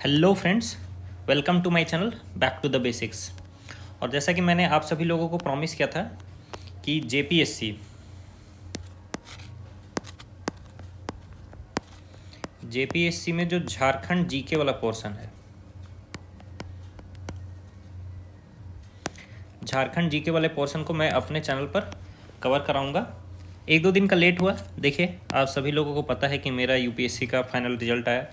Hello friends, welcome to my channel back to the basics. और जैसा कि मैंने आप सभी लोगों को प्रॉमिस किया था कि जेपीएससी में जो झारखंड जीके वाला पोर्शन है, झारखंड जीके वाले पोर्शन को मैं अपने चैनल पर कवर कराऊंगा। एक दो दिन का लेट हुआ। देखिए, आप सभी लोगों को पता है कि मेरा यूपीएससी का फाइनल रिजल्ट आया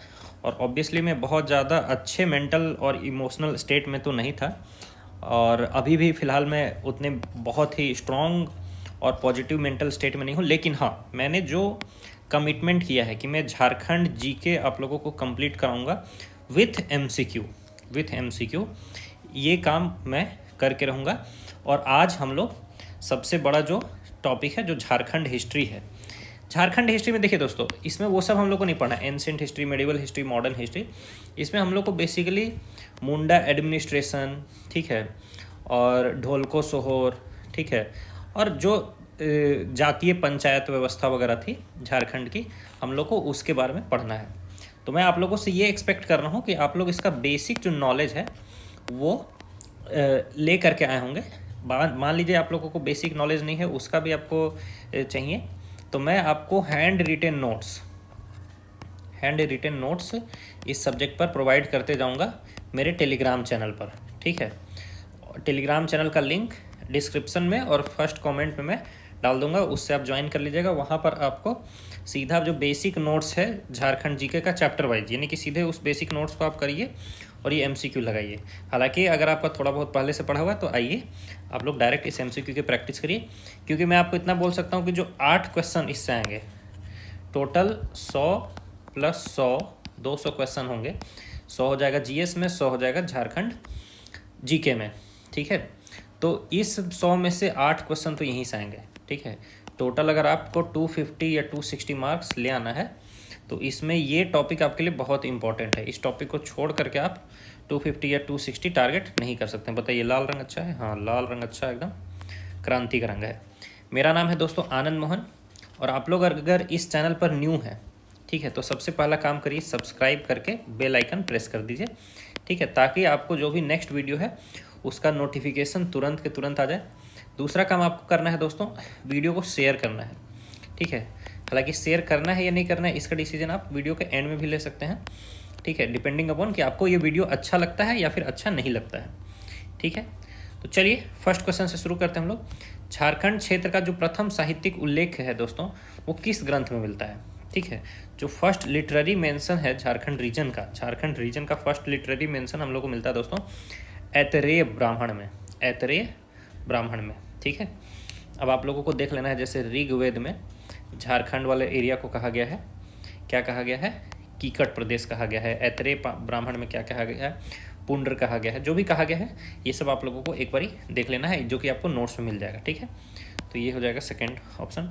और ऑब्वियसली मैं बहुत ज़्यादा अच्छे मेंटल और इमोशनल स्टेट में तो नहीं था, और अभी भी फ़िलहाल मैं उतने बहुत ही स्ट्रॉन्ग और पॉजिटिव मेंटल स्टेट में नहीं हूँ। लेकिन हाँ, मैंने जो कमिटमेंट किया है कि मैं झारखंड जीके आप लोगों को कंप्लीट कराऊंगा विथ एमसीक्यू, ये काम मैं करके रहूँगा। और आज हम लोग सबसे बड़ा जो टॉपिक है, जो झारखंड हिस्ट्री है, झारखंड हिस्ट्री में देखिए दोस्तों, इसमें वो सब हम लोग को नहीं पढ़ना, ancient history, medieval history, modern history. इसमें हम लोग को बेसिकली मुंडा एडमिनिस्ट्रेशन, ठीक है, और ढोलको सोहोर, ठीक है, और जो जातीय पंचायत व्यवस्था वगैरह थी झारखंड की, हम लोग को उसके बारे में पढ़ना है। तो मैं आप लोगों से ये एक्सपेक्ट कर रहा हूँ कि आप लोग इसका बेसिक जो नॉलेज है वो ले करके आए होंगे। मान लीजिए आप लोगों को बेसिक नॉलेज नहीं है, उसका भी आपको चाहिए, तो मैं आपको हैंड रिटेन नोट्स इस सब्जेक्ट पर प्रोवाइड करते जाऊंगा मेरे टेलीग्राम चैनल पर, ठीक है। टेलीग्राम चैनल का लिंक डिस्क्रिप्शन में और फर्स्ट कमेंट में मैं डाल दूंगा, उससे आप ज्वाइन कर लीजिएगा। वहाँ पर आपको सीधा जो बेसिक नोट्स है झारखंड जीके का चैप्टर वाइज, यानी कि सीधे उस बेसिक नोट्स को आप करिए और ये एमसीक्यू लगाइए। हालांकि अगर आपका थोड़ा बहुत पहले से पढ़ा हुआ है तो आइए आप लोग डायरेक्ट इस एमसीक्यू की प्रैक्टिस करिए, क्योंकि मैं आपको इतना बोल सकता हूँ कि जो 8 क्वेश्चन इससे आएंगे, टोटल 100 + 100 200 क्वेश्चन होंगे। 100 हो जाएगा जीएस में, 100 हो जाएगा झारखंड जीके में, ठीक है। तो इस 100 में से 8 क्वेश्चन तो यहीं से आएंगे, ठीक है। टोटल अगर आपको 250 या 260 मार्क्स ले आना है तो इसमें ये टॉपिक आपके लिए बहुत इंपॉर्टेंट है। इस टॉपिक को छोड़ करके आप 250 या 260 टारगेट नहीं कर सकते हैं। बताइए, लाल रंग अच्छा है? हाँ, लाल रंग अच्छा, एकदम क्रांतिक रंग है। मेरा नाम है दोस्तों आनंद मोहन, और आप लोग अगर इस चैनल पर न्यू हैं, ठीक है, तो सबसे पहला काम करिए, सब्सक्राइब करके बेल आइकन प्रेस कर दीजिए, ठीक है, ताकि आपको जो भी नेक्स्ट वीडियो है उसका नोटिफिकेशन तुरंत के तुरंत आ जाए। दूसरा काम आपको करना है दोस्तों, वीडियो को शेयर करना है, ठीक है। हालांकि शेयर करना है या नहीं करना है इसका डिसीजन आप वीडियो के एंड में भी ले सकते हैं, ठीक है, डिपेंडिंग अपॉन कि आपको ये वीडियो अच्छा लगता है या फिर अच्छा नहीं लगता है, ठीक है। तो चलिए फर्स्ट क्वेश्चन से शुरू करते हैं हम लोग। झारखंड क्षेत्र का जो प्रथम साहित्यिक उल्लेख है दोस्तों, वो किस ग्रंथ में मिलता है? ठीक है, जो फर्स्ट लिटरेरी मेंशन है झारखंड रीजन का फर्स्ट लिटरेरी मेंशन हम लोग को मिलता है दोस्तों ऐतरेय ब्राह्मण में, ठीक है। अब आप लोगों को देख लेना है, जैसे ऋग्वेद में झारखंड वाले एरिया को कहा गया है, क्या कहा गया है? कीकट प्रदेश कहा गया है। ऐतरेय ब्राह्मण में क्या कहा गया है? पुंड्र कहा गया है। जो भी कहा गया है ये सब आप लोगों को एक बारी देख लेना है, जो कि आपको नोट्स में मिल जाएगा, ठीक है। तो ये हो जाएगा सेकेंड ऑप्शन।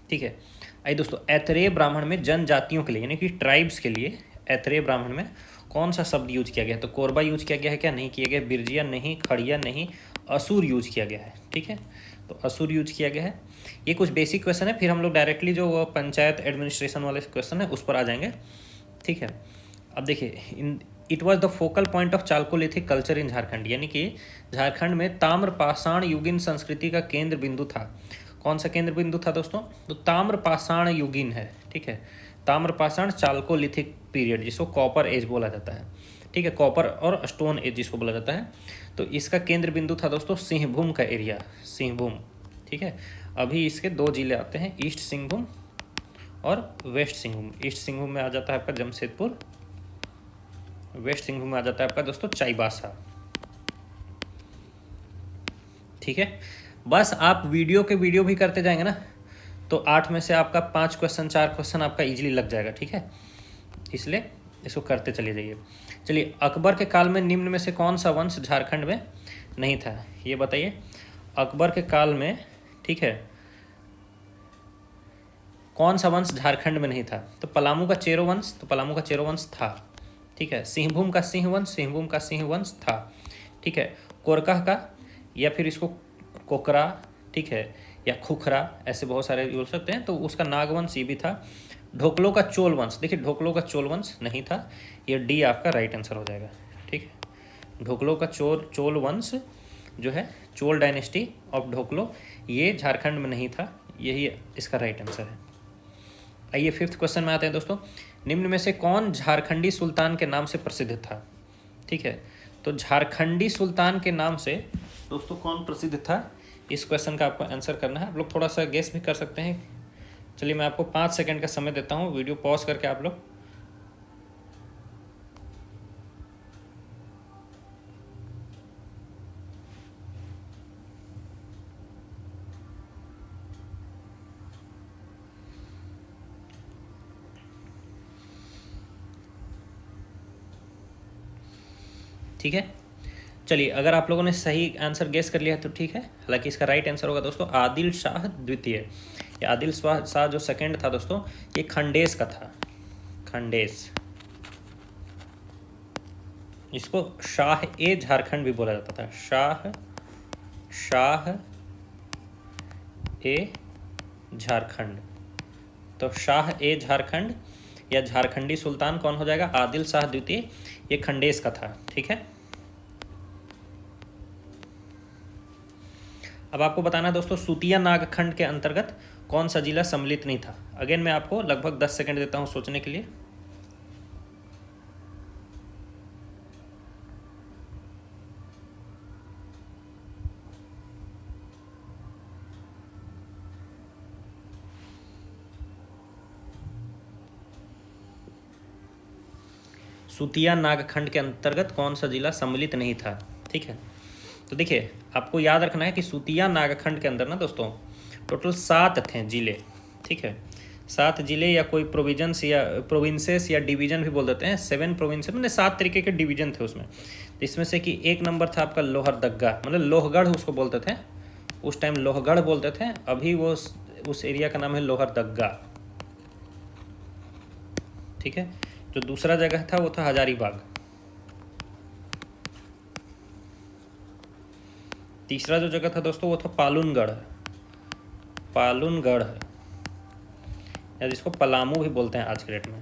ठीक है, आइए दोस्तों, ऐतरेय ब्राह्मण में जनजातियों के लिए, यानी कि ट्राइब्स के लिए ऐतरेय ब्राह्मण में कौन सा शब्द यूज किया गया है? तो कोरबा यूज किया गया है क्या? नहीं किया गया। बिरजिया नहीं, खड़िया नहीं, असुर यूज किया गया है, ठीक है। तो असुर यूज किया गया है। ये कुछ बेसिक क्वेश्चन है, फिर हम लोग डायरेक्टली जो पंचायत एडमिनिस्ट्रेशन वाले क्वेश्चन है उस पर आ जाएंगे, ठीक है। अब देखिए, it was the focal point of Chalcolithic culture in Jharkhand, यानी कि झारखंड में ताम्रपाषाण युगीन संस्कृति का केंद्र बिंदु था। कौन सा केंद्र बिंदु था दोस्तों? तो ताम्रपाषाण युगीन है, ठीक है। ताम्रपाषाण चालकोलिथिक पीरियड, जिसको कॉपर एज बोला जाता है, ठीक है, कॉपर और स्टोन एज जिसको बोला जाता है। तो इसका केंद्र बिंदु था दोस्तों सिंहभूम का एरिया, सिंहभूम, ठीक है। अभी इसके 2 जिले आते हैं, ईस्ट सिंहभूम और वेस्ट सिंहभूम। ईस्ट सिंहभूम में आ जाता है आपका जमशेदपुर, वेस्ट सिंहभूम में आ जाता है आपका दोस्तों चाईबासा, ठीक है। बस आप वीडियो भी करते जाएंगे ना, तो 8 में से आपका 5 क्वेश्चन 4 क्वेश्चन आपका इजीली लग जाएगा, ठीक है। इसलिए इसको करते चले जाइए। चलिए, अकबर के काल में निम्न में से कौन सा वंश झारखंड में नहीं था? ये बताइए, अकबर के काल में, ठीक है, कौन सा वंश झारखंड में नहीं था? तो पलामू का चेरो वंश, तो पलामू का चेरो वंश था, ठीक है। सिंहभूम का सिंह वंश था, ठीक है। कोरका का, या फिर इसको कोकरा, ठीक है, या खुखरा, ऐसे बहुत सारे बोल सकते हैं। तो उसका नागवंश ये भी था। ढोकलो का चोल वंश, देखिए ढोकलो का चोल वंश नहीं था, ये डी आपका राइट आंसर हो जाएगा। ठीक है, ढोकलो का चोल वंश जो है, चोल डायनेस्टी ऑफ ढोकलो, ये झारखंड में नहीं था, यही इसका राइट आंसर है। आइए 5th क्वेश्चन में आते हैं दोस्तों। निम्न में से कौन झारखंडी सुल्तान के नाम से प्रसिद्ध था? ठीक है, तो झारखंडी सुल्तान के नाम से दोस्तों कौन प्रसिद्ध था, इस क्वेश्चन का आपको आंसर करना है। आप लोग थोड़ा सा गेस भी कर सकते हैं। चलिए मैं आपको 5 सेकंड का समय देता हूँ, वीडियो पॉज करके आप लोग ठीक है। चलिए अगर आप लोगों ने सही आंसर गेस कर लिया तो ठीक है, हालांकि इसका राइट आंसर होगा दोस्तों आदिल शाह द्वितीय। ये आदिल शाह जो सेकंड था दोस्तों, ये खंडेश का था, खंडेश। इसको शाह ए झारखंड भी बोला जाता था, शाह ए झारखंड। तो शाह ए झारखंड या झारखंडी सुल्तान कौन हो जाएगा? आदिल शाह द्वितीय, ये खंडेश का था। ठीक है, अब आपको बताना है दोस्तों सूतिया नागखंड के अंतर्गत कौन सा जिला सम्मिलित नहीं था। अगेन मैं आपको लगभग 10 सेकंड देता हूं सोचने के लिए। सूतिया नागखंड के अंतर्गत कौन सा जिला सम्मिलित नहीं था? ठीक है, तो देखिए आपको याद रखना है कि सूतिया नागखंड के अंदर ना दोस्तों टोटल 7 थे जिले। ठीक है, 7 जिले या कोई प्रोविजन्स या प्रोविंसेस या डिवीजन भी बोल देते हैं। 7 प्रोविंसेस मैंने 7 तरीके के डिवीजन थे उसमें। तो इसमें से कि 1 नंबर था आपका लोहरदग्गा, मतलब लोहगढ़ उसको बोलते थे, उस टाइम लोहगढ़ बोलते थे, अभी वो उस एरिया का नाम है लोहरदग्गा। ठीक है, जो दूसरा जगह था वो था हजारीबाग। तीसरा जो जगह था दोस्तों वो था पालूनगढ़, पालूनगढ़ या जिसको पलामू भी बोलते हैं आज के डेट में।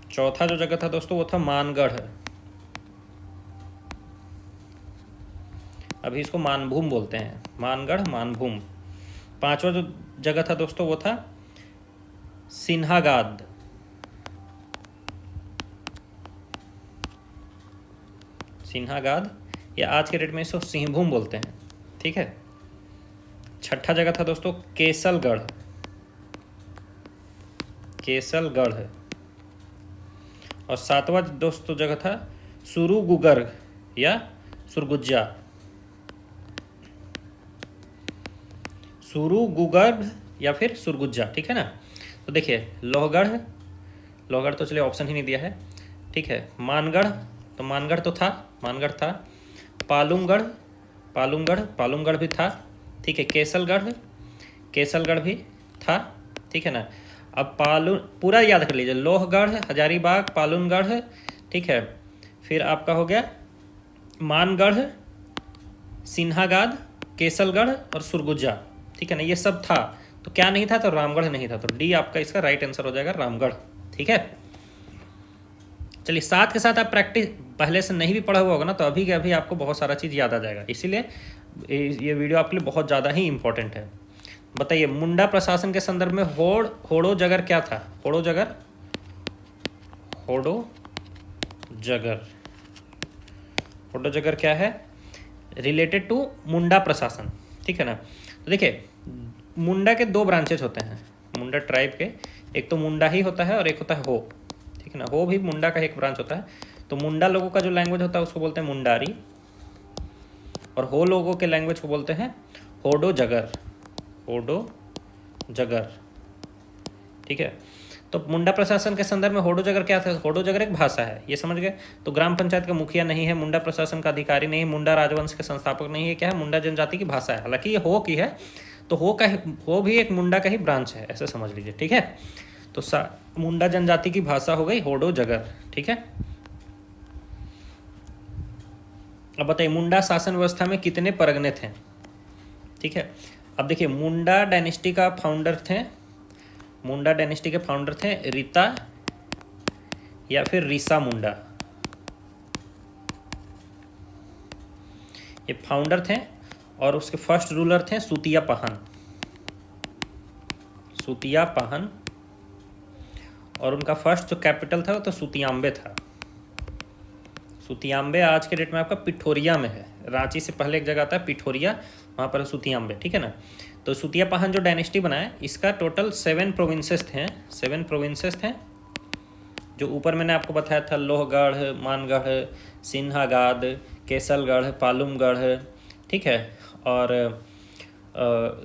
चौथा जो जगह था दोस्तों वो था मानगढ़, अभी इसको मानभूम बोलते हैं, मानगढ़ मानभूम। पांचवा जो जगह था दोस्तों वो था सिन्हागाद, सिन्हागाद या आज के डेट में इसको सिंहभूम बोलते हैं। ठीक है, छठा जगह था दोस्तों केसलगढ़, केसलगढ़। और सातवां दोस्तों जगह था सुरुगुगर या सुरगुज्जा, सुरुगुगर या फिर सुरगुज्जा। ठीक है ना, तो देखिए लोहगढ़, लोहगढ़ तो चलिए ऑप्शन ही नहीं दिया है। ठीक है, मानगढ़, तो मानगढ़ तो था, मानगढ़ था। पालूमगढ़, पालूमगढ़, पालूमगढ़ भी था। ठीक है, केसलगढ़, केसलगढ़ भी था। ठीक है ना, अब पूरा याद कर लीजिए, लोहगढ़, हजारीबाग, पालूमगढ़। ठीक है, फिर आपका हो गया मानगढ़, सिन्हागाद, केसलगढ़ और सुरगुज्जा। ठीक है ना, ये सब था। तो क्या नहीं था? तो रामगढ़ नहीं था। तो डी आपका इसका राइट आंसर हो जाएगा, रामगढ़। ठीक है, चलिए साथ के साथ आप प्रैक्टिस पहले से नहीं भी पढ़ा हुआ होगा ना, तो अभी के अभी आपको बहुत सारा चीज़ याद आ जाएगा। इसीलिए ये वीडियो आपके लिए बहुत ज़्यादा ही इंपॉर्टेंट है। बताइए मुंडा प्रशासन के संदर्भ में होड़ो जगर क्या था? होड़ो जगर, होड़ो जगर, होड़ो जगर क्या है? रिलेटेड टू मुंडा प्रशासन। ठीक है ना, तो देखिए मुंडा के 2 ब्रांचेस होते हैं, मुंडा ट्राइब के, एक तो मुंडा ही होता है और एक होता है हो। ठीक है ना, हो भी मुंडा का एक ब्रांच होता है। तो मुंडा लोगों का जो लैंग्वेज होता है उसको बोलते हैं मुंडारी, और हो लोगों के लैंग्वेज को बोलते हैं होडो जगर, होडो जगर। ठीक है, तो मुंडा प्रशासन के संदर्भ में होडो जगर क्या था? होडो जगर एक भाषा है, ये समझ गए। तो ग्राम पंचायत का मुखिया नहीं है, मुंडा प्रशासन का अधिकारी नहीं है, मुंडा राजवंश के संस्थापक नहीं है, क्या है? मुंडा जनजाति की भाषा है। हालांकि ये हो की है, तो हो भी एक मुंडा का ही ब्रांच है, ऐसे समझ लीजिए। ठीक है, तो मुंडा जनजाति की भाषा हो गई होडो जगर। ठीक है, अब बताइए मुंडा शासन व्यवस्था में कितने परगने थे? ठीक है। अब देखिए मुंडा डायनेस्टी का फाउंडर थे, मुंडा डायनेस्टी के फाउंडर थे रीता या फिर रीसा मुंडा, ये फाउंडर थे। और उसके फर्स्ट रूलर थे सुतिया पहन, सुतिया पहन। और उनका फर्स्ट जो कैपिटल था वो तो सुतियाम्बे था। सुतियाम्बे आज के डेट में आपका पिठोरिया में है, रांची से पहले एक जगह आता है पिठोरिया, वहाँ पर सुतियाम्बे, ठीक है ना। तो सुतिया पहन जो डायनेस्टी बनाया, इसका टोटल 7 प्रोविंसेस थे, 7 प्रोविंसेस थे। जो ऊपर मैंने आपको बताया था लोहगढ़, मानगढ़, सिन्हागाद, केसलगढ़, पालुमगढ़, ठीक है, और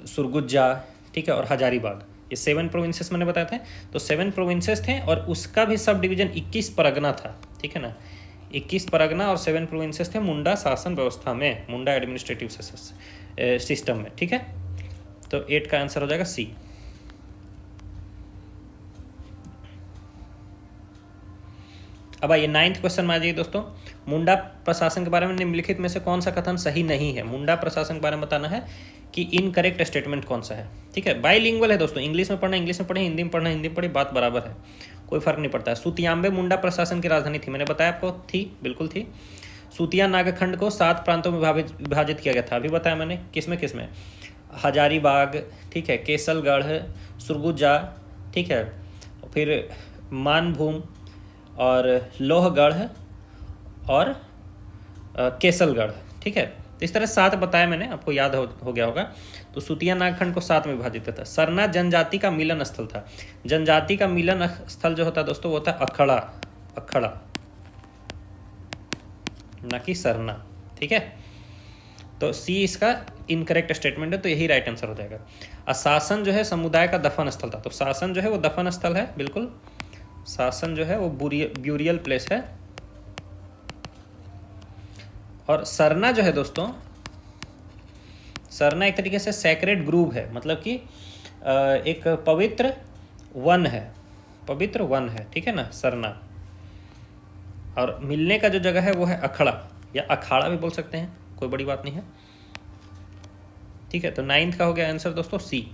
सुरगुज्जा, ठीक है, और हजारीबाग, ये 7 प्रोविंसेस मैंने बताए थे। तो 7 प्रोविंसेस थे और उसका भी सब डिवीजन 21 परगना था, ठीक है ना। 21 परगना और 7 प्रोविंसेस थे मुंडा शासन व्यवस्था में, मुंडा एडमिनिस्ट्रेटिव सिस्टम में, ठीक है। तो 8 का आंसर हो जाएगा सी। अब आइए 9th क्वेश्चन में आ जाइए दोस्तों। मुंडा प्रशासन के बारे में निम्नलिखित में से कौन सा कथन सही नहीं है? मुंडा प्रशासन के बारे में बताना है कि इनकरेक्ट स्टेटमेंट कौन सा है, ठीक है। बाइलिंगुअल है दोस्तों, इंग्लिश में पढ़ना इंग्लिश में पढ़े, हिंदी में पढ़ना हिंदी में पढ़े, बात बराबर है, कोई फर्क नहीं पड़ता है। सुतियाम्बे मुंडा प्रशासन की राजधानी थी, मैंने बताया आपको, थी, बिल्कुल थी। सूतिया नागखंड को 7 प्रांतों में विभाजित किया गया था, अभी बताया मैंने, किसमें किसमें, हजारीबाग, ठीक है, केसलगढ़, सुरगुजा, ठीक है, फिर मानभूम और लोहगढ़ और केसलगढ़, ठीक है। तो इस तरह 7 बताया मैंने, आपको याद हो गया होगा। तो सुतिया नागखंड को 7 में विभाजित था। सरना जनजाति का मिलन स्थल था। जनजाति का मिलन स्थल जो होता है दोस्तों वो होता है अखड़ा, अखड़ा, ना कि सरना, ठीक है। तो सी इसका इनकरेक्ट स्टेटमेंट है, तो यही राइट आंसर हो जाएगा। शासन जो है समुदाय का दफन स्थल था, तो शासन जो है वो दफन स्थल है, बिल्कुल। शासन जो है वो ब्यूरियल प्लेस है। और सरना जो है दोस्तों, सरना एक तरीके से सैक्रेड ग्रूव है, मतलब कि एक पवित्र वन है, पवित्र वन है, ठीक है ना, सरना। और मिलने का जो जगह है वो है अखड़ा, या अखाड़ा भी बोल सकते हैं, कोई बड़ी बात नहीं है, ठीक है। तो 9th का हो गया आंसर दोस्तों सी।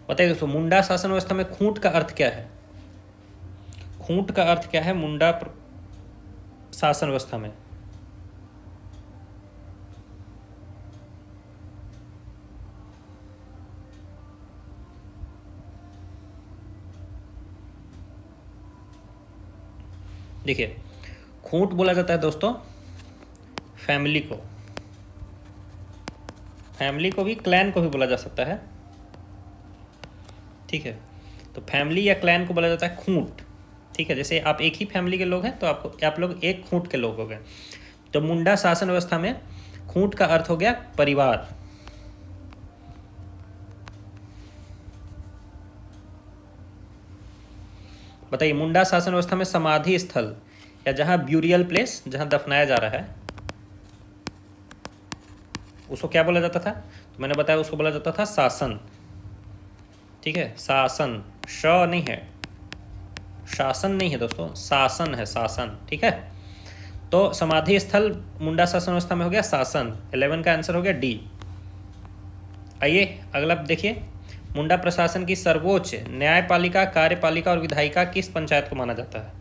बताइए दोस्तों मुंडा शासन व्यवस्था में खूंट का अर्थ क्या है? खूंट का अर्थ क्या है मुंडा शासन व्यवस्था में? देखिए खूंट बोला जाता है दोस्तों फैमिली को, फैमिली को भी, क्लैन को भी बोला जा सकता है, ठीक है। तो फैमिली या क्लैन को बोला जाता है खूंट, ठीक है। जैसे आप एक ही फैमिली के लोग हैं तो आप लोग एक खूंट के लोग हो गए। तो मुंडा शासन व्यवस्था में खूंट का अर्थ हो गया परिवार। बताइए मुंडा शासन व्यवस्था में समाधि स्थल या जहां ब्यूरियल प्लेस, जहां दफनाया जा रहा है, उसको क्या बोला जाता था? तो मैंने बताया उसको बोला जाता था शासन, ठीक है। शासन, श नहीं है, शासन नहीं है दोस्तों, शासन है, शासन, ठीक है। तो समाधि स्थल मुंडा शासन व्यवस्था में हो गया शासन। 11 का आंसर हो गया डी। आइए अगला देखिए, मुंडा प्रशासन की सर्वोच्च न्यायपालिका, कार्यपालिका और विधायिका किस पंचायत को माना जाता है?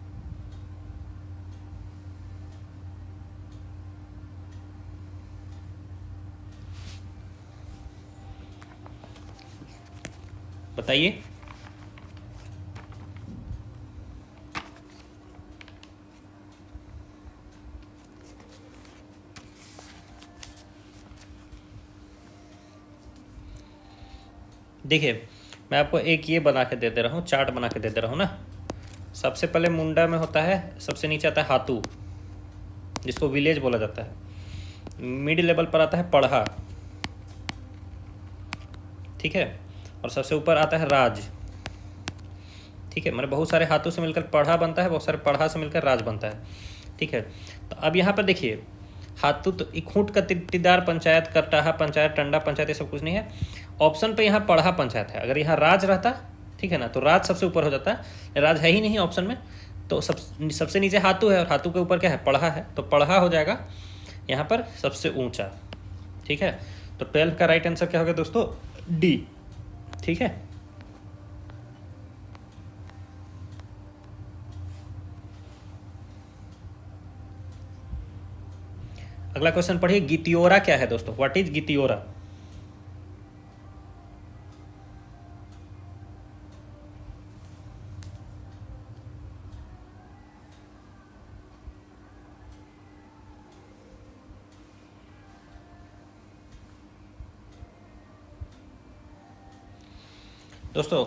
बताइए। देखिए मैं आपको एक ये बना के दे दे रहा हूँ, चार्ट बना के दे दे रहा हूँ ना। सबसे पहले मुंडा में होता है, सबसे नीचे आता है हातू, जिसको विलेज बोला जाता है। मिड लेवल पर आता है पढ़ा, ठीक है। और सबसे ऊपर आता है राज, ठीक है। मतलब बहुत सारे हाथों से मिलकर पढ़ा बनता है, बहुत सारे पढ़ा से मिलकर राज बनता है, ठीक है। तो अब यहाँ पर देखिए हाथू तो खूंट का तिट्टीदार पंचायत, करटाहा पंचायत, टंडा पंचायत, ये सब कुछ नहीं है। ऑप्शन पे यहाँ पढ़ा पंचायत है। अगर यहाँ राज रहता, ठीक है ना। तो राज सबसे ऊपर हो जाता है, राज है ही नहीं ऑप्शन में, तो सबसे नीचे हाथू है और हाथू के ऊपर क्या है, पढ़ा है, तो पढ़ा हो जाएगा यहाँ पर सबसे ऊंचा, ठीक है। तो 12 का राइट आंसर क्या होगा दोस्तों, डी, ठीक है। अगला क्वेश्चन पढ़िए, गितियोरा क्या है दोस्तों, व्हाट इज गितियोरा। दोस्तों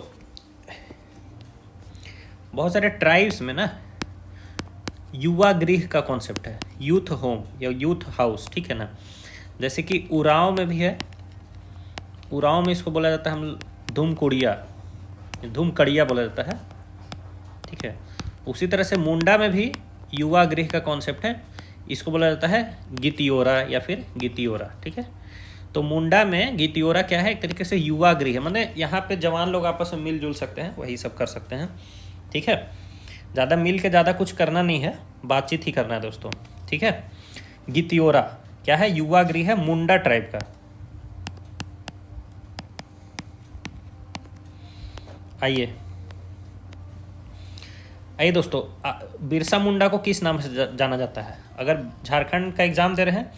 बहुत सारे ट्राइब्स में ना युवा गृह का कॉन्सेप्ट है, यूथ होम या यूथ हाउस, ठीक है ना। जैसे कि उरांव में भी है, उरांव में इसको बोला जाता है हम धूमकुड़िया, धूमकड़िया बोला जाता है, ठीक है। उसी तरह से मुंडा में भी युवा गृह का कॉन्सेप्ट है, इसको बोला जाता है गितियोरा या फिर गितियोरा, ठीक है। तो मुंडा में गितियोरा क्या है, एक तरीके से युवा गृह है, मतलब यहाँ पे जवान लोग आपस में मिलजुल सकते हैं, वही सब कर सकते हैं, ठीक है। ज़्यादा मिल के ज़्यादा कुछ करना नहीं है, बातचीत ही करना है दोस्तों, ठीक है। गितियोरा क्या है, युवा गृह है मुंडा ट्राइब का। आइए दोस्तों, बिरसा मुंडा को किस नाम से जाना जाता है। अगर झारखंड का एग्जाम दे रहे हैं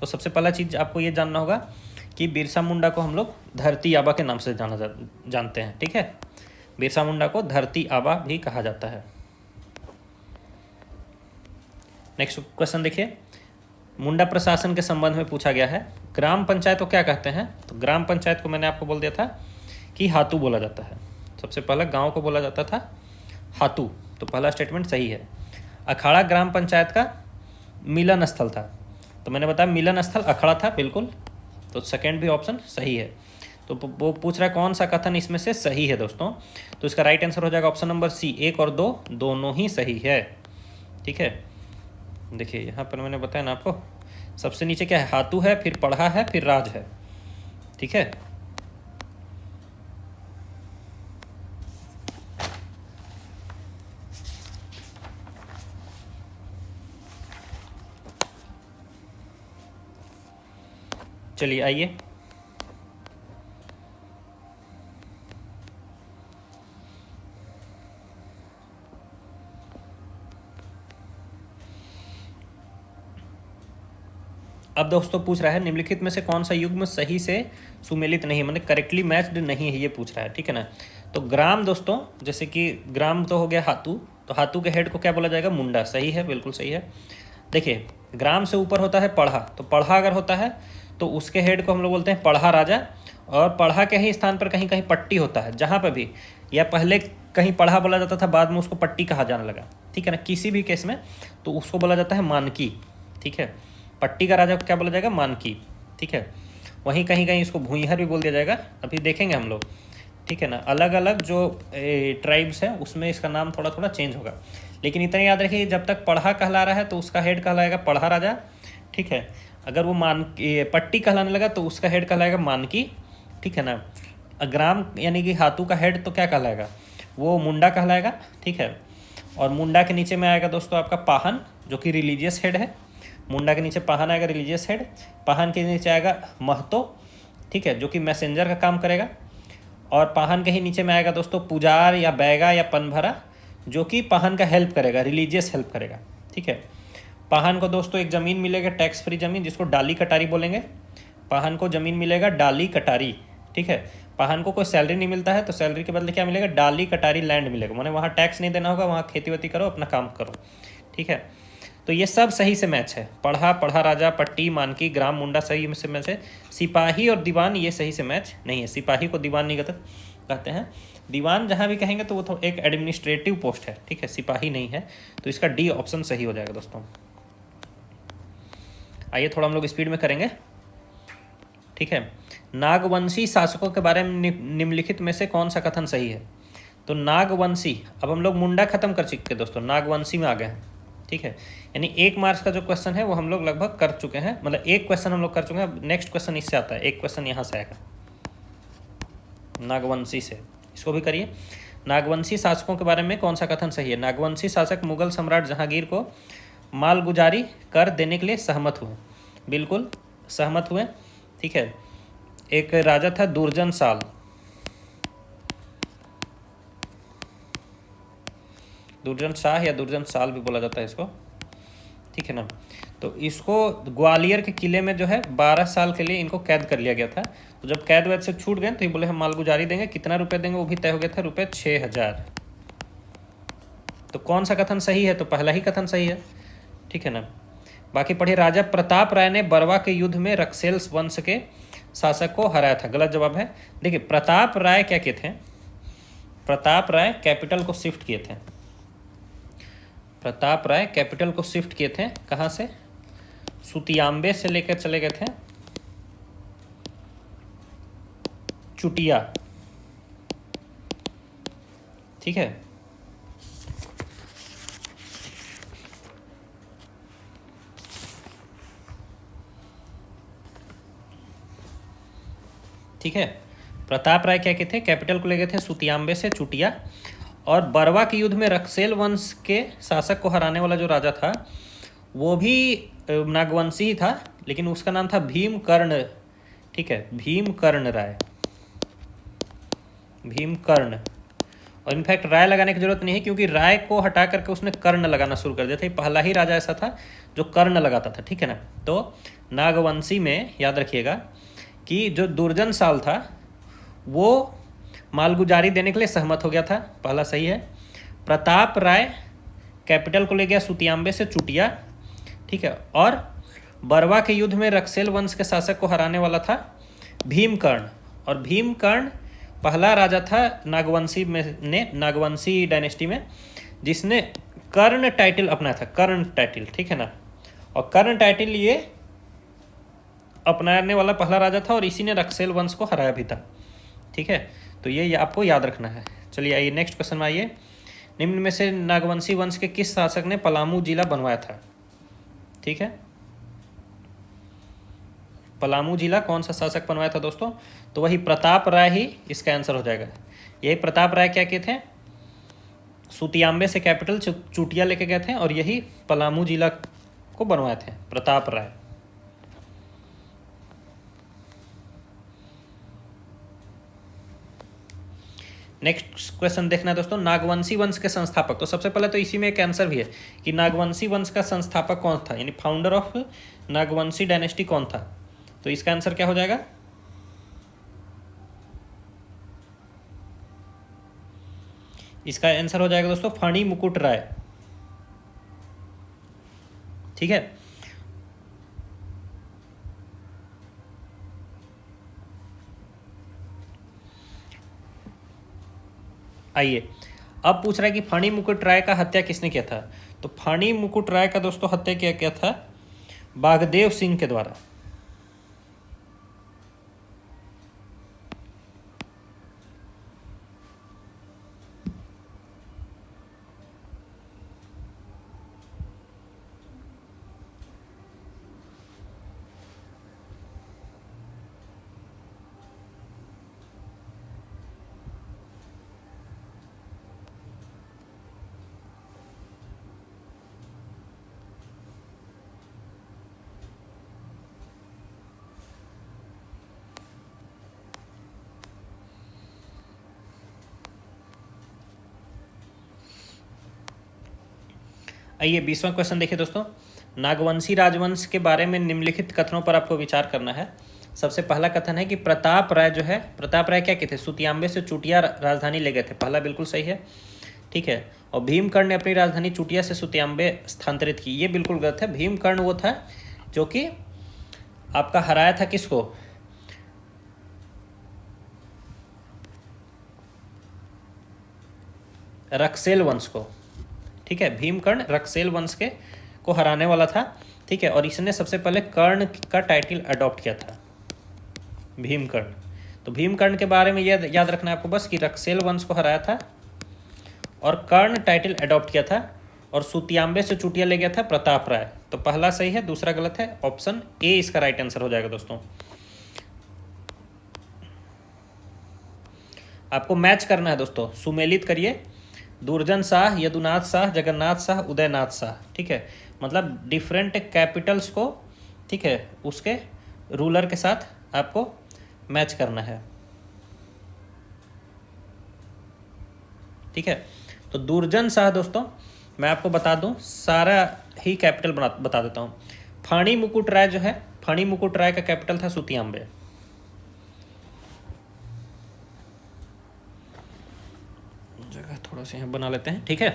तो सबसे पहला चीज़ आपको ये जानना होगा कि बिरसा मुंडा को हम लोग धरती आबा के नाम से जानते हैं, ठीक है। बिरसा मुंडा को धरती आबा भी कहा जाता है। नेक्स्ट क्वेश्चन देखिए, मुंडा प्रशासन के संबंध में पूछा गया है, ग्राम पंचायत को क्या कहते हैं। तो ग्राम पंचायत को मैंने आपको बोल दिया था कि हाथू बोला जाता है, सबसे पहला गांव को बोला जाता था हाथू, तो पहला स्टेटमेंट सही है। अखाड़ा ग्राम पंचायत का मिलन स्थल था, तो मैंने बताया मिलन स्थल अखाड़ा था, बिल्कुल, तो सेकंड भी ऑप्शन सही है। तो वो पूछ रहा है कौन सा कथन इसमें से सही है दोस्तों, तो इसका राइट आंसर हो जाएगा ऑप्शन नंबर सी, 1 और 2 दोनों ही सही है, ठीक है। देखिए यहाँ पर मैंने बताया ना आपको, सबसे नीचे क्या है, हाथू है, फिर पढ़ा है, फिर राज है, ठीक है। चलिए आइए, अब दोस्तों पूछ रहा है निम्नलिखित में से कौन सा युग्म सही से सुमेलित नहीं है, मतलब करेक्टली मैच्ड नहीं है, ये पूछ रहा है, ठीक है ना। तो ग्राम दोस्तों, जैसे कि ग्राम तो हो गया हाथू, तो हाथू के हेड को क्या बोला जाएगा, मुंडा, सही है, बिल्कुल सही है। देखिए ग्राम से ऊपर होता है पढ़ा, तो पढ़ा अगर होता है तो उसके हेड को हम लोग बोलते हैं पढ़ा राजा, और पढ़ा के ही स्थान पर कहीं कहीं पट्टी होता है, जहाँ पर भी, या पहले कहीं पढ़ा बोला जाता था, बाद में उसको पट्टी कहा जाने लगा, ठीक है ना, किसी भी केस में, तो उसको बोला जाता है मानकी, ठीक है। पट्टी का राजा को क्या बोला जाएगा, मानकी, ठीक है। वहीं कहीं कहीं इसको भूंइहर भी बोल दिया जाएगा, अभी देखेंगे हम लोग, ठीक है ना। अलग अलग जो ट्राइब्स हैं उसमें इसका नाम थोड़ा थोड़ा चेंज होगा, लेकिन इतना याद रखिए जब तक पढ़ा कहला रहा है तो उसका हेड कहलाएगा पढ़ा राजा, ठीक है। अगर वो पट्टी कहलाने लगा तो उसका हेड कहलाएगा मानकी, ठीक है ना। ग्राम यानी कि हाथू का हेड तो क्या कहलाएगा, वो मुंडा कहलाएगा, ठीक है। और मुंडा के नीचे में आएगा दोस्तों आपका पाहन, जो कि रिलीजियस हेड है, मुंडा के नीचे पाहन आएगा, रिलीजियस हेड। पाहन के नीचे आएगा महतो, ठीक है, जो कि मैसेंजर का काम करेगा। और पाहन के ही नीचे में आएगा दोस्तों पुजार या बैगा या पनभरा, जो कि पाहन का हेल्प करेगा, रिलीजियस हेल्प करेगा, ठीक है। पाहन को दोस्तों एक ज़मीन मिलेगा, टैक्स फ्री ज़मीन, जिसको डाली कटारी बोलेंगे। पाहन को ज़मीन मिलेगा डाली कटारी, ठीक है। पाहन को कोई सैलरी नहीं मिलता है, तो सैलरी के बदले क्या मिलेगा, डाली कटारी लैंड मिलेगा, माने वहाँ टैक्स नहीं देना होगा, वहाँ खेती वेती करो, अपना काम करो, ठीक है। तो ये सब सही से मैच है, पढ़ा, पढ़ा राजा, पट्टी, मानकी, ग्राम, मुंडा सही से मैच है। सिपाही और दीवान ये सही से मैच नहीं है, सिपाही को दीवान नहीं कहते हैं, दीवान जहाँ भी कहेंगे तो वो तो एक एडमिनिस्ट्रेटिव पोस्ट है, ठीक है, सिपाही नहीं है, तो इसका डी ऑप्शन सही हो जाएगा दोस्तों। आइए थोड़ा हम लोग स्पीड में करेंगे, ठीक है। नागवंशी शासकों के बारे में निम्नलिखित में से कौन सा कथन सही है। तो नागवंशी, अब हम लोग मुंडा खत्म कर चुके दोस्तों, नागवंशी में आ गए हैं, ठीक है। यानी 1 मार्क्स का जो क्वेश्चन है वो हम लोग लगभग कर चुके हैं, मतलब एक क्वेश्चन हम लोग कर चुके हैं, नेक्स्ट क्वेश्चन इससे आता है, एक क्वेश्चन यहाँ से आएगा नागवंशी से, इसको भी करिए। नागवंशी शासकों के बारे में कौन सा कथन सही है? नागवंशी शासक मुगल सम्राट जहांगीर को मालगुजारी कर देने के लिए सहमत हुए। बिल्कुल सहमत हुए। ठीक है। एक राजा था दुर्जन साल, दुर्जन शाह या दुर्जन साल भी बोला जाता है इसको। ठीक है ना। तो इसको ग्वालियर के किले में जो है 12 साल के लिए इनको कैद कर लिया गया था। तो जब कैद वैद से छूट गए तो ये बोले हम मालगुजारी देंगे। कितना रुपए देंगे वो भी तय हो गया था, रुपये 6000। तो कौन सा कथन सही है? तो पहला ही कथन सही है। ठीक है ना। बाकी पढ़िए, राजा प्रताप राय ने बरवा के युद्ध में रक्सेल वंश के शासक को हराया था। गलत जवाब है। देखिए प्रताप राय क्या किए थे? प्रताप राय कैपिटल को शिफ्ट किए थे। प्रताप राय कैपिटल को शिफ्ट किए थे कहाँ से? सुतियांबे से लेकर चले गए थे चुटिया। ठीक है। ठीक है। प्रताप राय क्या किए थे? कैपिटल को ले गए थे सुतियांबे से चुटिया। और बरवा के युद्ध में रक्सेल वंश के शासक को हराने वाला जो राजा था वो भी नागवंशी ही था, लेकिन उसका नाम था भीमकर्ण। ठीक है, भीमकर्ण राय, भीमकर्ण। और इनफैक्ट राय लगाने की जरूरत नहीं है क्योंकि राय को हटा करके उसने कर्ण लगाना शुरू कर दिया था। पहला ही राजा ऐसा था जो कर्ण लगाता था। ठीक है ना। तो नागवंशी में याद रखिएगा कि जो दुर्जन साल था वो मालगुजारी देने के लिए सहमत हो गया था। पहला सही है। प्रताप राय कैपिटल को ले गया सुतियांबे से चुटिया। ठीक है। और बरवा के युद्ध में रक्सेल वंश के शासक को हराने वाला था भीमकर्ण। और भीमकर्ण पहला राजा था नागवंशी में ने नागवंशी डायनेस्टी में जिसने कर्ण टाइटल अपनाया था। कर्ण टाइटल। ठीक है ना। और कर्ण टाइटल ये अपनाने वाला पहला राजा था और इसी ने रक्सेल वंश को हराया भी था। ठीक है। तो ये आपको याद रखना है। चलिए आइए नेक्स्ट क्वेश्चन में आइए। निम्न में से नागवंशी वंश के किस शासक ने पलामू जिला बनवाया था? ठीक है। पलामू जिला कौन सा शासक बनवाया था दोस्तों? तो वही प्रताप राय ही इसका आंसर हो जाएगा। यही प्रताप राय क्या किए थे? सुतियांबे से कैपिटल चुटिया लेके गए थे और यही पलामू जिला को बनवाए थे प्रताप राय। नेक्स्ट क्वेश्चन देखना है दोस्तों, नागवंशी वंश के संस्थापक। तो सबसे पहले तो इसी में एक आंसर भी है कि नागवंशी वंश का संस्थापक कौन था, यानी फाउंडर ऑफ नागवंशी डायनेस्टी कौन था। तो इसका आंसर क्या हो जाएगा? इसका आंसर हो जाएगा दोस्तों फणी मुकुट राय। ठीक है। आइए अब पूछ रहा है कि फणी मुकुट राय का हत्या किसने किया था। तो फणी मुकुट राय का दोस्तों हत्या किया था बागदेव सिंह के द्वारा। आइए 20वां क्वेश्चन देखिए दोस्तों। नागवंशी राजवंश के बारे में निम्नलिखित कथनों पर आपको विचार करना है। सबसे पहला कथन है कि प्रताप राय जो है, प्रताप राय क्या किए थे? सुतियांबे से चुटिया राजधानी ले गए थे। पहला बिल्कुल सही है। ठीक है। और भीमकर्ण ने अपनी राजधानी चुटिया से सुतियांबे स्थानांतरित की। ये बिल्कुल गलत है। भीमकर्ण वो था जो कि आपका हराया था किसको? रक्सेल वंश को। ठीक है। भीमकर्ण रक्सेल वंश के को हराने वाला था। ठीक है। और इसने सबसे पहले कर्ण का टाइटल अडॉप्ट किया था, भीमकर्ण। तो भीमकर्ण के बारे में याद रखना है आपको बस कि रक्सेल वंश को हराया था और कर्ण टाइटल अडॉप्ट किया था और सुतियांबे से चुटिया ले गया था प्रताप राय। तो पहला सही है, दूसरा गलत है। ऑप्शन ए इसका राइट आंसर हो जाएगा दोस्तों। आपको मैच करना है दोस्तों, सुमेलित करिए। दुर्जन शाह, यदुनाथ शाह, जगन्नाथ शाह, उदयनाथ शाह, ठीक है। मतलब डिफरेंट कैपिटल्स को, ठीक है, उसके रूलर के साथ आपको मैच करना है, ठीक है। तो दुर्जन शाह दोस्तों मैं आपको बता दूं, सारा ही कैपिटल बता देता हूं। फणी मुकुट राय जो है, फणी मुकुट राय का कैपिटल था सुतियांबे। जगह थोड़ा सा यहाँ बना लेते हैं, ठीक है।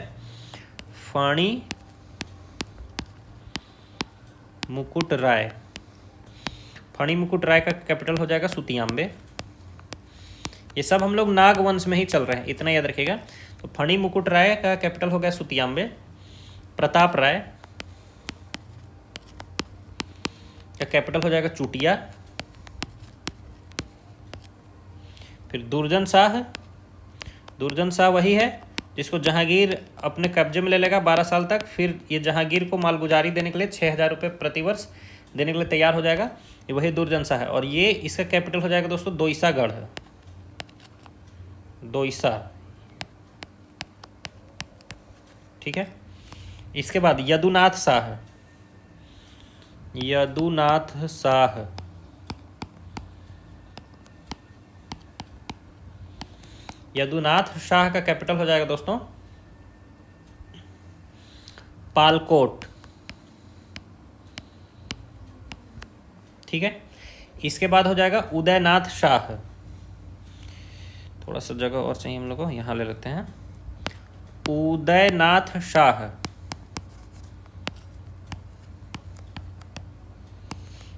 फणी मुकुट राय, फणी मुकुट राय का कैपिटल हो जाएगा सुतियांबे। ये सब हम लोग नाग वंश में ही चल रहे हैं, इतना याद रखिएगा। तो फणी मुकुट राय का कैपिटल हो गया सुतियांबे। प्रताप राय का कैपिटल हो जाएगा चुटिया। फिर दुर्जन शाह, दुर्जन शाह वही है जिसको जहांगीर अपने कब्जे में ले लेगा 12 साल तक। फिर ये जहांगीर को मालगुजारी देने के लिए 6,000 रुपये प्रतिवर्ष देने के लिए तैयार हो जाएगा, ये वही दुर्जन शाह है। और ये इसका कैपिटल हो जाएगा दोस्तों दोईसागढ़, दोईसा, ठीक है। इसके बाद यदुनाथ शाह, यदुनाथ शाह, यदुनाथ शाह का कैपिटल हो जाएगा दोस्तों पालकोट, ठीक है। इसके बाद हो जाएगा उदयनाथ शाह। थोड़ा सा जगह और चाहिए हम लोग को, यहाँ ले लेते हैं। उदयनाथ शाह,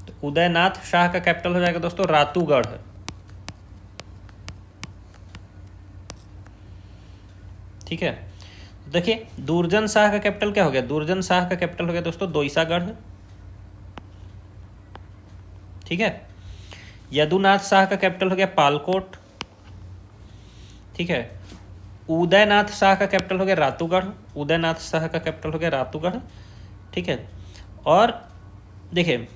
तो उदयनाथ शाह का कैपिटल हो जाएगा दोस्तों रातूगढ़, ठीक है। देखिए दुर्जन शाह का कैपिटल क्या हो गया, दुर्जन शाह का कैपिटल हो गया दोस्तों दोईसागढ़, ठीक है। यदुनाथ शाह का कैपिटल हो गया पालकोट, ठीक है। उदयनाथ शाह का कैपिटल हो गया रातूगढ़, उदयनाथ शाह का कैपिटल हो गया रातूगढ़, ठीक है। और देखिए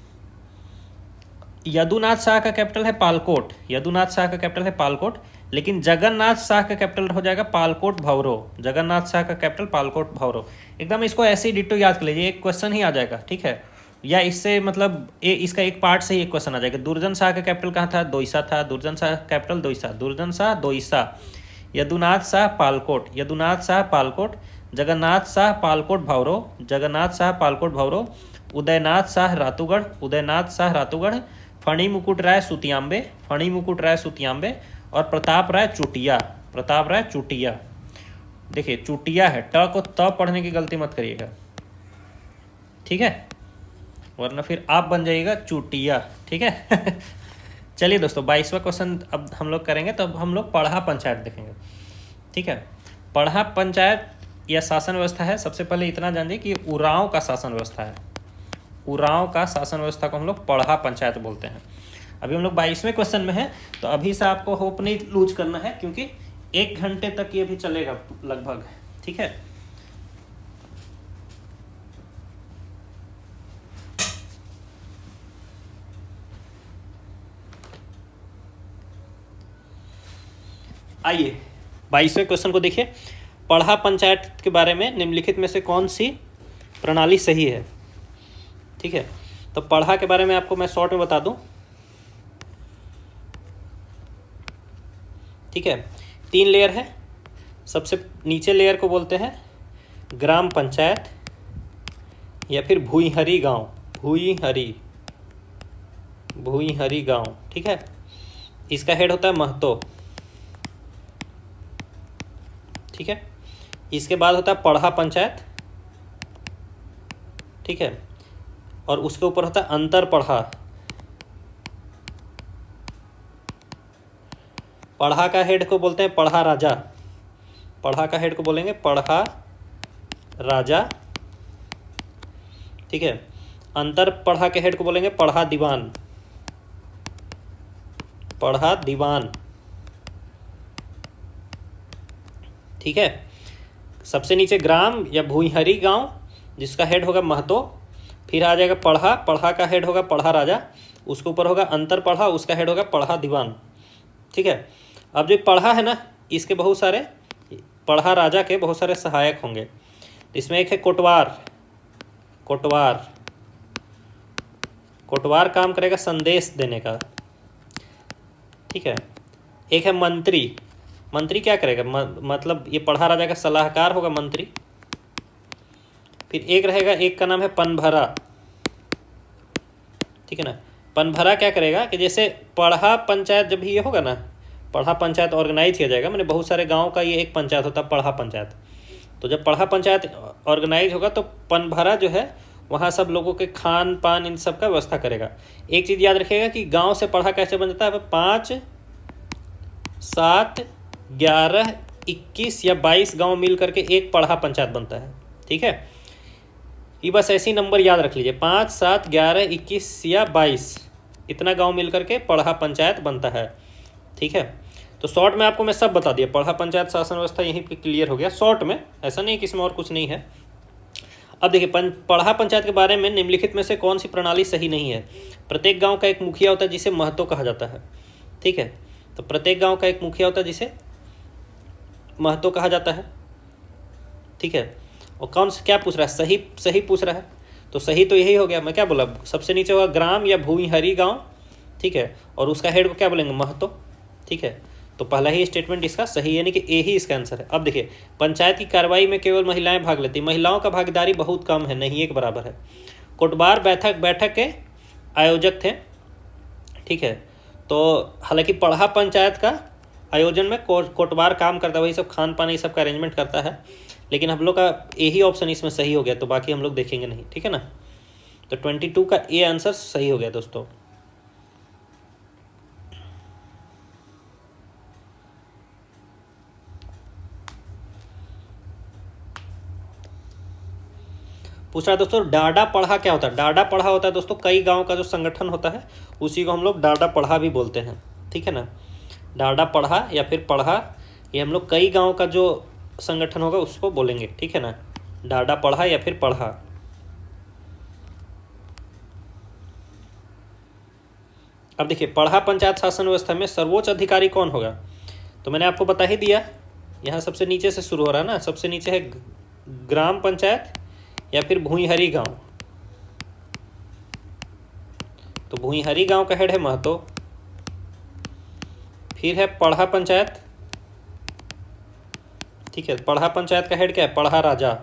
यदुनाथ शाह का कैपिटल है पालकोट, यदुनाथ शाह का कैपिटल है पालकोट, लेकिन जगन्नाथ शाह का कैपिटल हो जाएगा पालकोट भौरो, जगन्नाथ शाह का कैपिटल पालकोट भौरो। एकदम इसको ऐसे ही डिट्टो याद कर लीजिए, एक क्वेश्चन ही आ जाएगा, ठीक है। या इससे मतलब इसका एक पार्ट से ही एक क्वेश्चन आ जाएगा। दुर्जन शाह का कैपिटल कहाँ था, दोईसा था, दुर्जन शाह कैपिटल दोईसा, दुर्जन शाह दोईसा, यदुनाथ शाह पालकोट, यदुनाथ शाह पालकोट, जगन्नाथ शाह पालकोट भौरो, जगन्नाथ शाह पालकोट भौरो, उदयनाथ शाह रातूगढ़, उदयनाथ शाह रातूगढ़, फणी मुकुट राय सुतियांबे, फणी मुकुट राय सुतियांबे, और प्रताप राय चुटिया, प्रताप राय चुटिया। देखिए चुटिया है, ट को त पढ़ने की गलती मत करिएगा, ठीक है, वरना फिर आप बन जाइएगा चुटिया, ठीक है। चलिए दोस्तों 22वां क्वेश्चन अब हम लोग करेंगे, तो अब हम लोग पढ़ा पंचायत देखेंगे, ठीक है। पढ़ा पंचायत या शासन व्यवस्था है, सबसे पहले इतना जानिए कि उरांव का शासन व्यवस्था है, उरांव का शासन व्यवस्था को हम लोग पढ़ा पंचायत बोलते हैं। अभी हम लोग 22वें क्वेश्चन में हैं, तो अभी से आपको होप नहीं लूज करना है, क्योंकि 1 घंटे तक ये भी चलेगा लगभग, ठीक है। आइए 22वें क्वेश्चन को देखिए। पढ़ा पंचायत के बारे में निम्नलिखित में से कौन सी प्रणाली सही है, ठीक है। तो पढ़ा के बारे में आपको मैं शॉर्ट में बता दूं, ठीक है। 3 लेयर है। सबसे नीचे लेयर को बोलते हैं ग्राम पंचायत या फिर भूईहरी गांव, भूईहरी, भूईहरी गांव, ठीक है। इसका हेड होता है महतो, ठीक है। इसके बाद होता है पढ़ा पंचायत, ठीक है, और उसके ऊपर होता है अंतर पढ़ा। पढ़ा का हेड को बोलते हैं पढ़ा राजा, पढ़ा का हेड को बोलेंगे पढ़ा राजा, ठीक है। अंतर पढ़ा के हेड को बोलेंगे पढ़ा दीवान, पढ़ा दीवान, ठीक है। सबसे नीचे ग्राम या भूईहरी गांव जिसका हेड होगा महतो, फिर आ जाएगा पढ़ा, पढ़ा का हेड होगा पढ़ा राजा, उसके ऊपर होगा अंतर पढ़ा, उसका हेड होगा पढ़ा दीवान, ठीक है। अब जो पढ़ा है ना, इसके बहुत सारे पढ़ा राजा के बहुत सारे सहायक होंगे। इसमें एक है कोटवार। कोटवार कोटवार काम करेगा संदेश देने का, ठीक है। एक है मंत्री। मंत्री क्या करेगा, मतलब ये पढ़ा राजा का सलाहकार होगा मंत्री। फिर एक रहेगा, एक का नाम है पनभरा, ठीक है ना। पनभरा क्या करेगा कि जैसे पढ़ा पंचायत जब ये होगा ना, पढ़ा पंचायत ऑर्गेनाइज किया जाएगा, मैंने बहुत सारे गांव का ये एक पंचायत होता है पढ़ा पंचायत। तो जब पढ़ा पंचायत ऑर्गेनाइज होगा तो पनभरा जो है वहाँ सब लोगों के खान पान इन सब का व्यवस्था करेगा। एक चीज़ याद रखिएगा कि गांव से पढ़ा कैसे बन जाता है, 5, 7, 11, 21 या 22 गांव मिल करके एक पढ़ा पंचायत बनता है, ठीक है। ये बस ऐसे ही नंबर याद रख लीजिए, 5, 7, 11, 21 या 22 इतना गांव मिल करके पढ़ा पंचायत बनता है, ठीक है। तो शॉर्ट में आपको मैं सब बता दिया, पढ़ा पंचायत शासन व्यवस्था यहीं पे क्लियर हो गया शॉर्ट में, ऐसा नहीं कि इसमें और कुछ नहीं है। अब देखिए पढ़ा पंचायत के बारे में निम्नलिखित में से कौन सी प्रणाली सही नहीं है। प्रत्येक गांव का एक मुखिया होता है जिसे महतो कहा जाता है, ठीक है। तो प्रत्येक गांव का एक मुखिया होता है जिसे महतो कहा जाता है, ठीक है। और कौन से क्या पूछ रहा है, सही सही पूछ रहा है, तो सही तो यही हो गया। मैं क्या बोला, सबसे नीचे होगा ग्राम या भूमिहरी गांव, ठीक है, और उसका हेड को क्या बोलेंगे, महतो, ठीक है। तो पहला ही स्टेटमेंट इसका सही, यानी कि ए ही इसका आंसर है। अब देखिए पंचायत की कार्रवाई में केवल महिलाएं भाग लेती, महिलाओं का भागीदारी बहुत कम है, नहीं एक बराबर है। कोटवार बैठक के आयोजक थे, ठीक है। तो हालांकि पढ़ा पंचायत का आयोजन में कोटवार काम करता है, वही सब खान पान ये सब का अरेंजमेंट करता है, लेकिन हम लोग का यही ऑप्शन इसमें सही हो गया, तो बाकी हम लोग देखेंगे नहीं, ठीक है ना। तो 22 का ए आंसर सही हो गया दोस्तों। पूछ रहा है दोस्तों डाडा पढ़ा क्या होता है। डाडा पढ़ा होता है दोस्तों कई गांव का जो संगठन होता है उसी को हम लोग डाडा पढ़ा भी बोलते हैं, ठीक है ना। डाडा पढ़ा या फिर पढ़ा, ये हम लोग कई गांव का जो संगठन होगा उसको बोलेंगे, ठीक है ना। डाडा पढ़ा या फिर पढ़ा। अब देखिए पढ़ा पंचायत शासन व्यवस्था में सर्वोच्च अधिकारी कौन होगा, तो मैंने आपको बता ही दिया, यहाँ सबसे नीचे से शुरू हो रहा है ना। सबसे नीचे है ग्राम पंचायत या फिर भूमिहरी गांव, तो भूमिहरी गांव का हेड है महतो। फिर है पढ़ा पंचायत, ठीक है, पढ़ा पंचायत का हेड क्या है, पढ़ा राजा।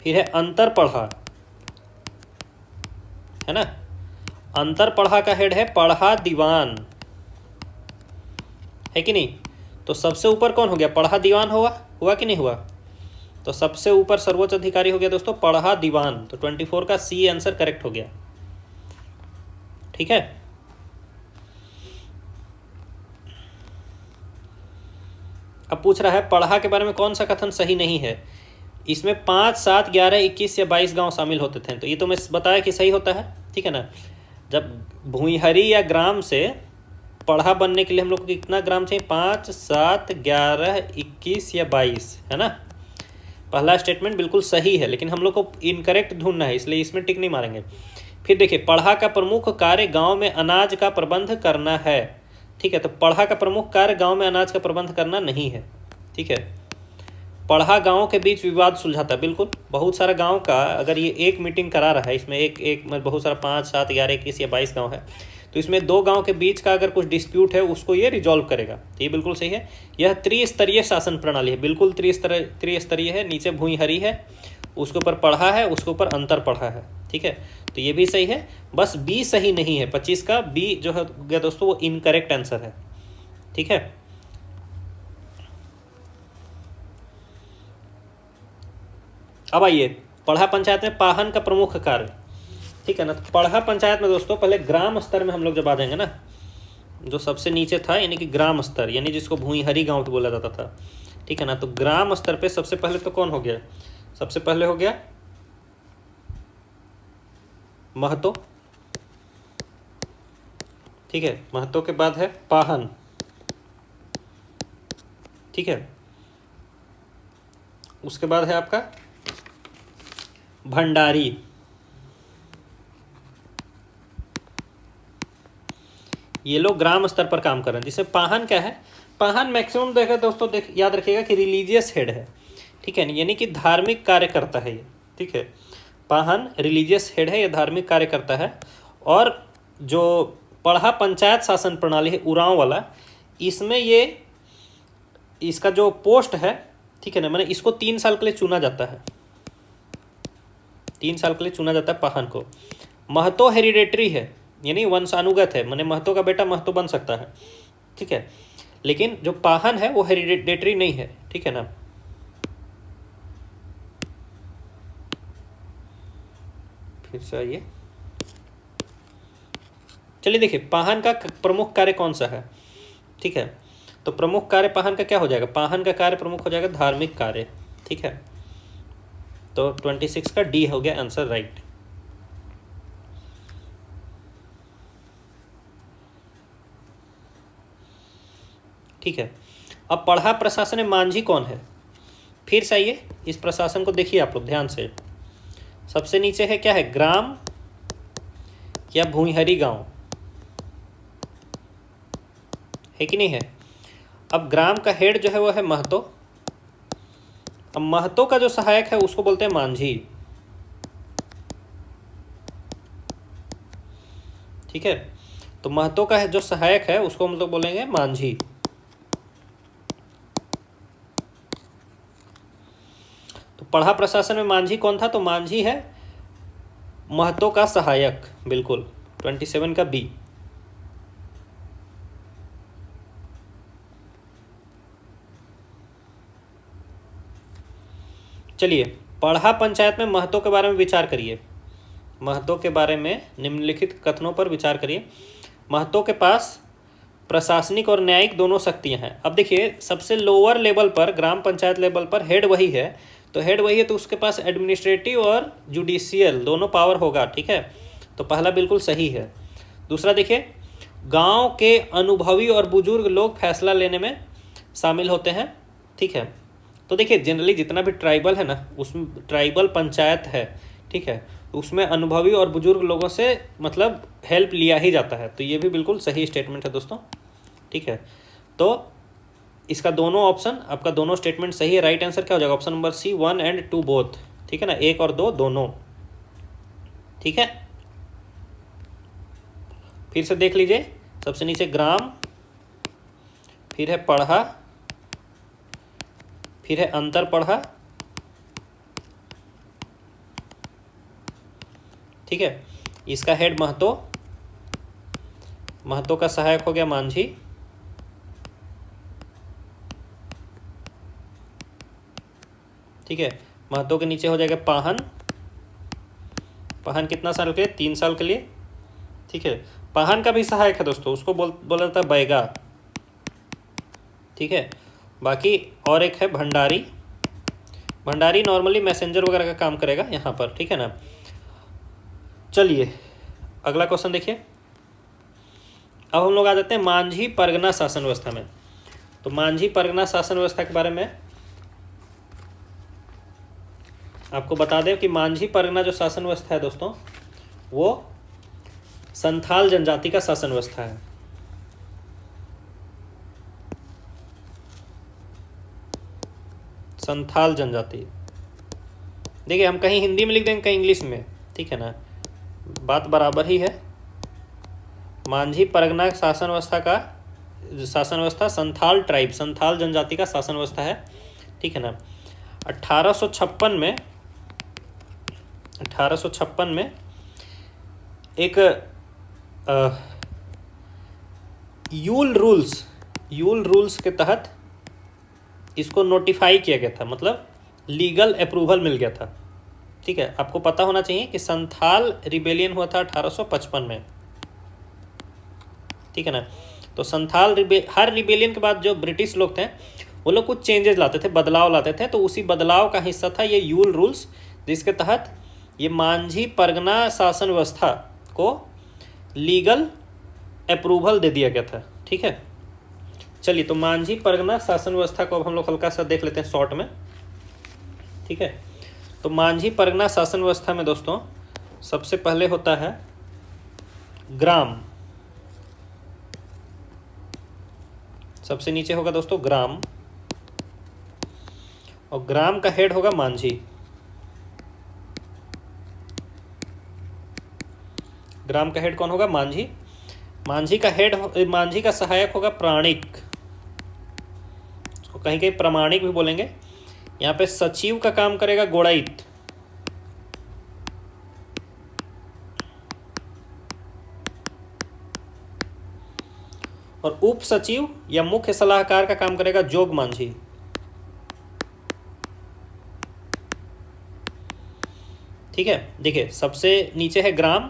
फिर है अंतर पढ़ा, है ना, अंतर पढ़ा का हेड है पढ़ा दीवान, है कि नहीं। तो सबसे ऊपर कौन हो गया, पढ़ा दीवान हुआ कि नहीं हुआ, तो सबसे ऊपर सर्वोच्च अधिकारी हो गया दोस्तों पढ़ा दीवान। तो 24 का सी आंसर करेक्ट हो गया, ठीक है। अब पूछ रहा है पढ़ा के बारे में कौन सा कथन सही नहीं है। इसमें 5, 7, 11, 21 या 22 गांव शामिल होते थे, तो ये तो मैं बताया कि सही होता है, ठीक है ना। जब भूमिहरी या ग्राम से पढ़ा बनने के लिए हम लोग को कितना ग्राम चाहिए, 5, 7, 11, 21 या 22, है ना। पहला स्टेटमेंट बिल्कुल सही है, लेकिन हम लोग को इनकरेक्ट ढूंढना है, इसलिए इसमें टिक नहीं मारेंगे। फिर देखिए पढ़ा का प्रमुख कार्य गांव में अनाज का प्रबंध करना है, ठीक है। तो पढ़ा का प्रमुख कार्य गांव में अनाज का प्रबंध करना नहीं है, ठीक है। पढ़ा गाँव के बीच विवाद सुलझाता है, बिल्कुल। बहुत सारा गाँव का अगर ये एक मीटिंग करा रहा है, इसमें एक बहुत सारा 5, 7, 11, 21 या 22 गाँव है, तो इसमें 2 गांव के बीच का अगर कुछ डिस्प्यूट है उसको ये रिजॉल्व करेगा, तो ये बिल्कुल सही है। यह त्रिस्तरीय शासन प्रणाली है, बिल्कुल त्रिस्तरीय है। नीचे भूमिहरी है, उसके ऊपर पढ़ा है, उसके ऊपर अंतर पढ़ा है, ठीक है। तो ये भी सही है, बस बी सही नहीं है। 25 का बी जो है गया दोस्तों वो इनकरेक्ट आंसर है, ठीक है। अब आइए पढ़ा पंचायत में पाहन का प्रमुख कार्य, ठीक है ना। तो पढ़ा पंचायत में दोस्तों पहले ग्राम स्तर में हम लोग जब आ जाएंगे ना, जो सबसे नीचे था यानी कि ग्राम स्तर, यानी जिसको भूमिहरी गांव भी बोला जाता था, ठीक है ना। तो ग्राम स्तर पे सबसे पहले तो कौन हो गया, सबसे पहले हो गया महतो, ठीक है। महतो के बाद है पाहन, ठीक है। उसके बाद है आपका भंडारी, ये लोग ग्राम स्तर पर काम कर रहे हैं। जिससे पाहन क्या है, पाहन मैक्सिमम देखा दोस्तों, याद रखिएगा कि रिलीजियस हेड है, ठीक है, यानी कि धार्मिक कार्य करता है ये, ठीक है। पाहन रिलीजियस हेड है, ये धार्मिक कार्य करता है। और जो पढ़ा पंचायत शासन प्रणाली है उरांव वाला, इसमें ये इसका जो पोस्ट है, ठीक है ना, मैंने इसको 3 साल के लिए चुना जाता है, 3 साल के लिए चुना जाता है पाहन को। महतो हेरिडेटरी है, यानी वंशानुगत है, मैंने महतो का बेटा महतो बन सकता है, ठीक है। लेकिन जो पाहन है वो हेरिडेटरी नहीं है, ठीक है ना। फिर से आइए, चलिए देखिए पाहन का प्रमुख कार्य कौन सा है, ठीक है। तो प्रमुख कार्य पाहन का क्या हो जाएगा, पाहन का कार्य प्रमुख हो जाएगा धार्मिक कार्य, ठीक है। तो 26 का डी हो गया आंसर राइट। ठीक है, अब पढ़ा प्रशासन में मांझी कौन है, फिर से आइए इस प्रशासन को देखिए आप लोग ध्यान से। सबसे नीचे है क्या है, ग्राम या भूइहरी गांव, है कि नहीं है। अब ग्राम का हेड जो है वो है महतो। अब महतो का जो सहायक है उसको बोलते हैं मांझी, ठीक है। तो महतो का जो सहायक है उसको हम लोग बोलेंगे मांझी। तो पढ़ा प्रशासन में मांझी कौन था, तो मांझी है महतो का सहायक, बिल्कुल 27 का बी। चलिए पढ़ा पंचायत में महतो के बारे में विचार करिए, महतो के बारे में निम्नलिखित कथनों पर विचार करिए। महतो के पास प्रशासनिक और न्यायिक दोनों शक्तियां हैं। अब देखिए सबसे लोअर लेवल पर, ग्राम पंचायत लेवल पर हेड वही है, तो हेड वही है तो उसके पास एडमिनिस्ट्रेटिव और जुडिशियल दोनों पावर होगा, ठीक है। तो पहला बिल्कुल सही है। दूसरा देखिए, गांव के अनुभवी और बुजुर्ग लोग फैसला लेने में शामिल होते हैं, ठीक है। तो देखिए जनरली जितना भी ट्राइबल है ना, उसमें ट्राइबल पंचायत है, ठीक है, उसमें अनुभवी और बुजुर्ग लोगों से मतलब हेल्प लिया ही जाता है। तो ये भी बिल्कुल सही स्टेटमेंट है दोस्तों, ठीक है। तो इसका दोनों ऑप्शन, आपका दोनों स्टेटमेंट सही है। राइट आंसर क्या हो जाएगा, ऑप्शन नंबर सी 1 और 2 बोथ, ठीक है ना, 1 और 2 दोनों, ठीक है। फिर से देख लीजिए, सबसे नीचे ग्राम, फिर है पढ़ा, फिर है अंतर पढ़ा, ठीक है। इसका हेड महतो, महतो का सहायक हो गया मांझी, ठीक है। महतो के नीचे हो जाएगा पाहन, पाहन कितना साल के लिए, 3 साल के लिए, ठीक है। पाहन का भी सहायक है दोस्तों, उसको बोला जाता है बैगा, ठीक है। बाकी और एक है भंडारी, भंडारी नॉर्मली मैसेंजर वगैरह का काम करेगा यहाँ पर, ठीक है ना। चलिए अगला क्वेश्चन देखिए। अब हम लोग आ जाते हैं मांझी परगना शासन व्यवस्था में। तो मांझी परगना शासन व्यवस्था के बारे में आपको बता दें कि मांझी परगना जो शासन व्यवस्था है दोस्तों, वो संथाल जनजाति का शासन व्यवस्था है। संथाल जनजाति, देखिए हम कहीं हिंदी में लिख देंगे कहीं इंग्लिश में, ठीक है ना, बात बराबर ही है। मांझी परगना शासन व्यवस्था का शासन व्यवस्था संथाल ट्राइब, संथाल जनजाति का शासन व्यवस्था है, ठीक है ना। 1856 में एक यूल रूल्स के तहत इसको नोटिफाई किया गया था, मतलब लीगल अप्रूवल मिल गया था, ठीक है। आपको पता होना चाहिए कि संथाल रिबेलियन हुआ था 1855 में, ठीक है ना। तो संथाल हर रिबेलियन के बाद जो ब्रिटिश लोग थे वो लोग कुछ चेंजेस लाते थे, बदलाव लाते थे, तो उसी बदलाव का हिस्सा था ये यूल रूल्स, जिसके तहत ये मांझी परगना शासन व्यवस्था को लीगल अप्रूवल दे दिया गया था, ठीक है। चलिए तो मांझी परगना शासन व्यवस्था को अब हम लोग हल्का सा देख लेते हैं शॉर्ट में, ठीक है। तो मांझी परगना शासन व्यवस्था में दोस्तों सबसे पहले होता है ग्राम, सबसे नीचे होगा दोस्तों ग्राम, और ग्राम का हेड होगा मांझी। ग्राम का हेड कौन होगा? मांझी। मांझी का हेड, मांझी का सहायक होगा प्राणिक, उसको कहीं कहीं प्रमाणिक भी बोलेंगे। यहाँ पे सचिव का काम करेगा गोड़ाइत, और उप सचिव या मुख्य सलाहकार का काम करेगा जोग मांझी। ठीक है, देखिए सबसे नीचे है ग्राम,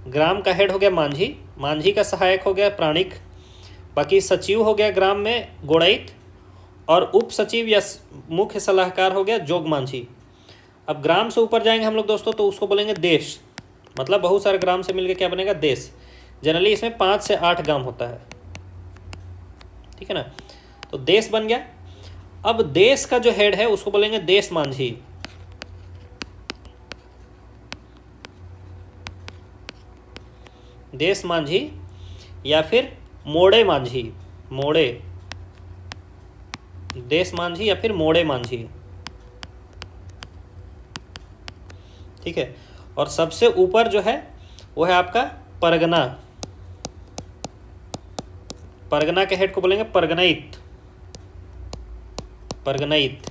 ग्राम का हेड हो गया मांझी, मांझी का सहायक हो गया प्राणिक, बाकी सचिव हो गया ग्राम में गोड़ाइत, और उप सचिव या मुख्य सलाहकार हो गया जोग मांझी। अब ग्राम से ऊपर जाएंगे हम लोग दोस्तों तो उसको बोलेंगे देश, मतलब बहुत सारे ग्राम से मिलकर क्या बनेगा? देश। जनरली इसमें 5 से 8 ग्राम होता है, ठीक है ना। तो देश बन गया। अब देश का जो हेड है उसको बोलेंगे देश मांझी। देश मांझी या फिर मोड़े मांझी, मोड़े, देश मांझी या फिर मोड़े मांझी। ठीक है, और सबसे ऊपर जो है वो है आपका परगना। परगना के हेड को बोलेंगे परगनाइत, परगनाइत।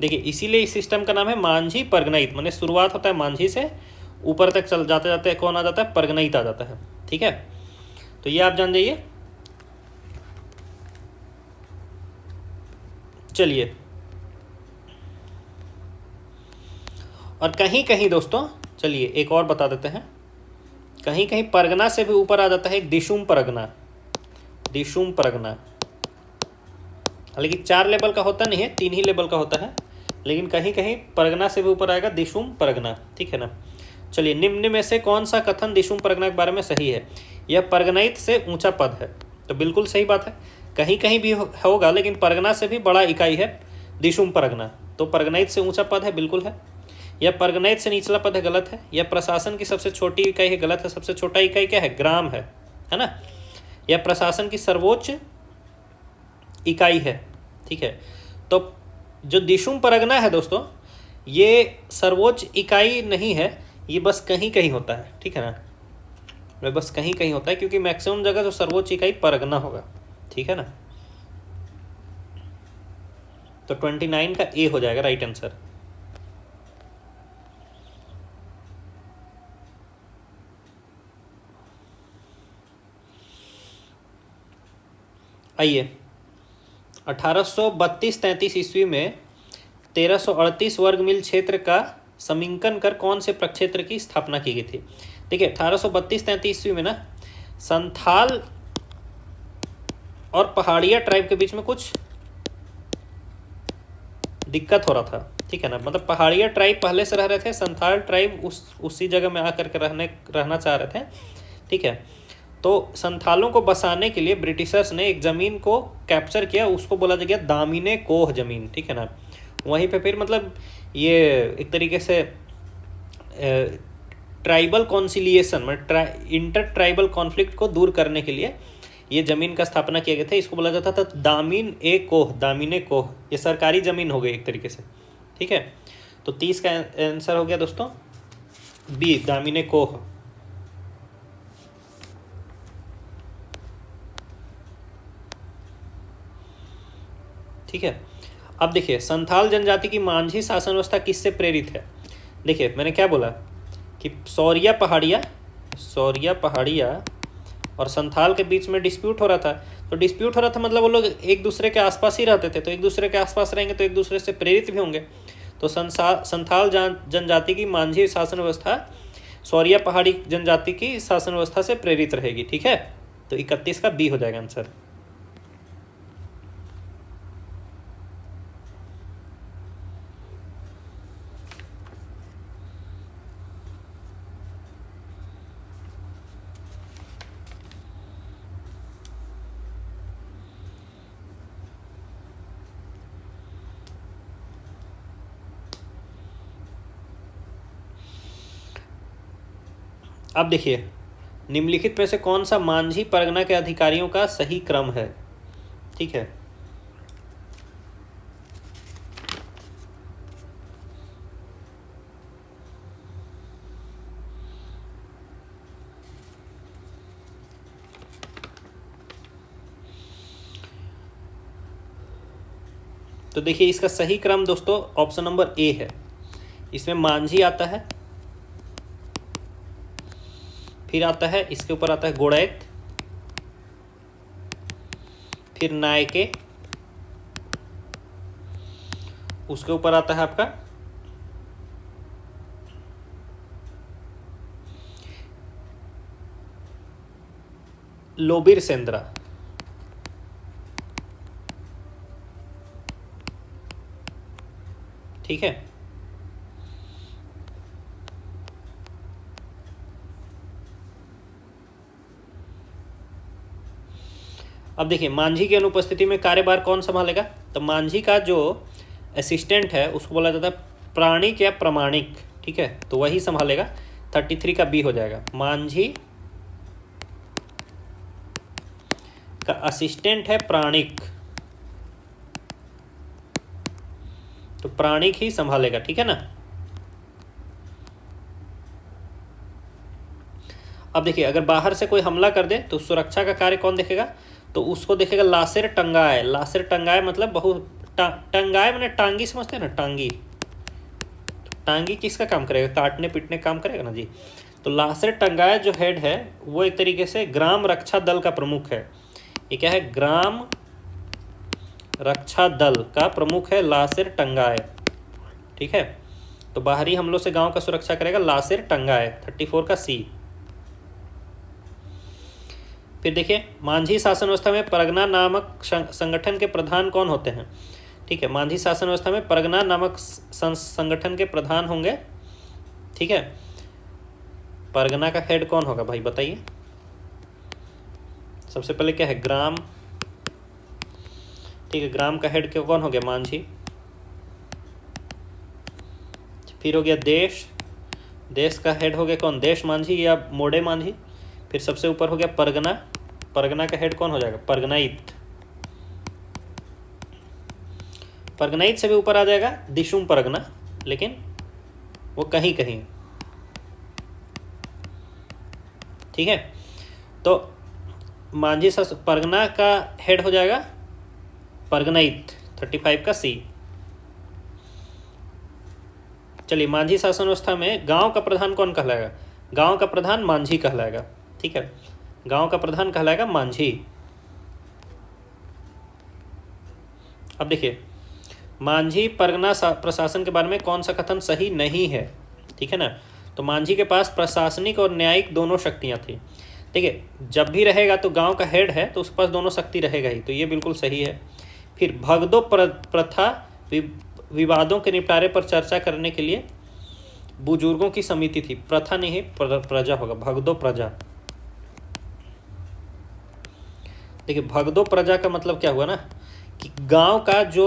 देखिए इसीलिए इस सिस्टम का नाम है मांझी परगनाइत, माने शुरुआत होता है मांझी से, ऊपर तक चल जाते जाते कौन आ जाता है? परगनाइत आ जाता है। ठीक है, तो ये आप जान जाइए। चलिए, और कहीं कहीं दोस्तों, चलिए एक और बता देते हैं, कहीं कहीं परगना से भी ऊपर आ जाता है एक दिशुम परगना, दिशुम परगना। लेकिन 4 लेवल का होता नहीं है, 3 ही लेवल का होता है, लेकिन कहीं कहीं परगना से भी ऊपर आएगा दिशुम परगना। ठीक है ना। चलिए, निम्न में से कौन सा कथन दिशुम परगना के बारे में सही है? यह परगनाइत से ऊंचा पद है, तो बिल्कुल सही बात है। कहीं कहीं भी होगा, लेकिन परगना से भी बड़ा इकाई है दिशुम परगना, तो परगनाइत से ऊंचा पद है, बिल्कुल है। यह परगनाइत से निचला पद है, गलत है। यह प्रशासन की सबसे छोटी इकाई है, गलत है। सबसे छोटा इकाई क्या है? ग्राम है ना। यह प्रशासन की सर्वोच्च इकाई है। ठीक है, तो जो दिशुम परगना है दोस्तों, ये सर्वोच्च इकाई नहीं है, ये बस कहीं कहीं होता है। ठीक है ना, बस कहीं कहीं होता है, क्योंकि मैक्सिमम जगह जो सर्वोच्च इकाई परगना होगा। ठीक है ना, तो 29 का ए हो जाएगा राइट आंसर। आइए, 1832-33 ईस्वी में 1338 वर्ग मील क्षेत्र का समीकरण कर कौन से प्रक्षेत्र की स्थापना की गई थी? देखिए 1832-33 ईस्वी में ना संथाल और पहाड़िया ट्राइब के बीच में कुछ दिक्कत हो रहा था। ठीक है ना, मतलब पहाड़िया ट्राइब पहले से रह रहे थे, संथाल ट्राइब उसी जगह में आकर के रहना चाह रहे थे। ठीक है, तो संथालों को बसाने के लिए ब्रिटिशर्स ने एक ज़मीन को कैप्चर किया, उसको बोला गया दामिने कोह ज़मीन। ठीक है ना, वहीं पे फिर मतलब ये एक तरीके से ट्राइबल कॉन्सिलिएशन में इंटर ट्राइबल कॉन्फ्लिक्ट को दूर करने के लिए ये ज़मीन का स्थापना किया गया था। इसको बोला जाता था दामिन ए कोह, दामिने कोह। ये सरकारी ज़मीन हो गई एक तरीके से। ठीक है, तो 30 का आंसर हो गया दोस्तों बी, दामिने कोह। ठीक है, अब देखिए संथाल जनजाति की मांझी शासन व्यवस्था किससे प्रेरित है? देखिए मैंने क्या बोला कि सौरिया पहाड़िया और संथाल के बीच में डिस्प्यूट हो रहा था। तो डिस्प्यूट हो रहा था मतलब वो लोग एक दूसरे के आसपास ही रहते थे, तो एक दूसरे के आसपास रहेंगे तो एक दूसरे से प्रेरित भी होंगे। तो संथाल जनजाति की मांझी शासन व्यवस्था सौरिया पहाड़ी जनजाति की शासन व्यवस्था से प्रेरित रहेगी। ठीक है, तो 31 का बी हो जाएगा आंसर। अब देखिए निम्नलिखित में से कौन सा मांझी परगना के अधिकारियों का सही क्रम है? ठीक है। तो देखिए इसका सही क्रम दोस्तों ऑप्शन नंबर ए है। इसमें मांझी आता है, फिर आता है इसके ऊपर आता है गोड़ैत, फिर नायके, उसके ऊपर आता है आपका लोबिर सेंद्रा। ठीक है। अब देखिए मांझी की अनुपस्थिति में कार्यभार कौन संभालेगा? तो मांझी का जो असिस्टेंट है उसको बोला जाता है प्राणिक या प्रमाणिक। ठीक है, तो वही संभालेगा। 33 का बी हो जाएगा। मांझी का असिस्टेंट है प्राणिक, तो प्राणिक ही संभालेगा। ठीक है ना। अब देखिए अगर बाहर से कोई हमला कर दे तो सुरक्षा का कार्य कौन देखेगा? तो उसको देखेगा लासेर टंगाए। लासेर टंगाए मतलब बहुत टंगाए मैंने टांगी समझते हैं ना, टांगी। तो टांगी किसका काम करेगा? काटने पीटने काम करेगा ना जी। तो लासेर टंगाए जो हेड है वो एक तरीके से ग्राम रक्षा दल का प्रमुख है। ये क्या है? ग्राम रक्षा दल का प्रमुख है लासेर टंगाए। ठीक है, तो बाहरी हमलों से गांव का सुरक्षा करेगा लासेर टंगाए। 34 का सी। फिर देखिए मांझी शासन व्यवस्था में परगना नामक संगठन के प्रधान कौन होते हैं? ठीक है, मांझी शासन व्यवस्था में परगना नामक संगठन के प्रधान होंगे। ठीक है, परगना का हेड कौन होगा भाई बताइए? सबसे पहले क्या है? ग्राम। ठीक है, ग्राम का हेड कौन हो गया? मांझी। फिर हो गया देश। देश का हेड हो गया कौन? देश मांझी या मोड़े मांझी। फिर सबसे ऊपर हो गया परगना। परगना का हेड कौन हो जाएगा? परगनाइत। परगनाइत से भी ऊपर आ जाएगा दिशुम परगना, लेकिन वो कहीं कहीं। ठीक है, तो मांझी परगना का हेड हो जाएगा परगनाइत। 35 का सी। चलिए मांझी शासन व्यवस्था में गांव का प्रधान कौन कहलाएगा? गांव का प्रधान मांझी कहलाएगा। ठीक है, गांव का प्रधान कहलाएगा मांझी। अब देखिए मांझी परगना प्रशासन के बारे में कौन सा कथन सही नहीं है? ठीक है ना। तो मांझी के पास प्रशासनिक और न्यायिक दोनों शक्तियां थी। ठीक है, जब भी रहेगा तो गांव का हेड है तो उसके पास दोनों शक्ति रहेगा ही, तो ये बिल्कुल सही है। फिर भगदो प्रथा विवादों के निपटारे पर चर्चा करने के लिए बुजुर्गों की समिति थी। प्रथा नहीं है, प्रजा होगा। भगदो प्रजा। देखिए भगदो प्रजा का मतलब क्या हुआ ना कि गांव का जो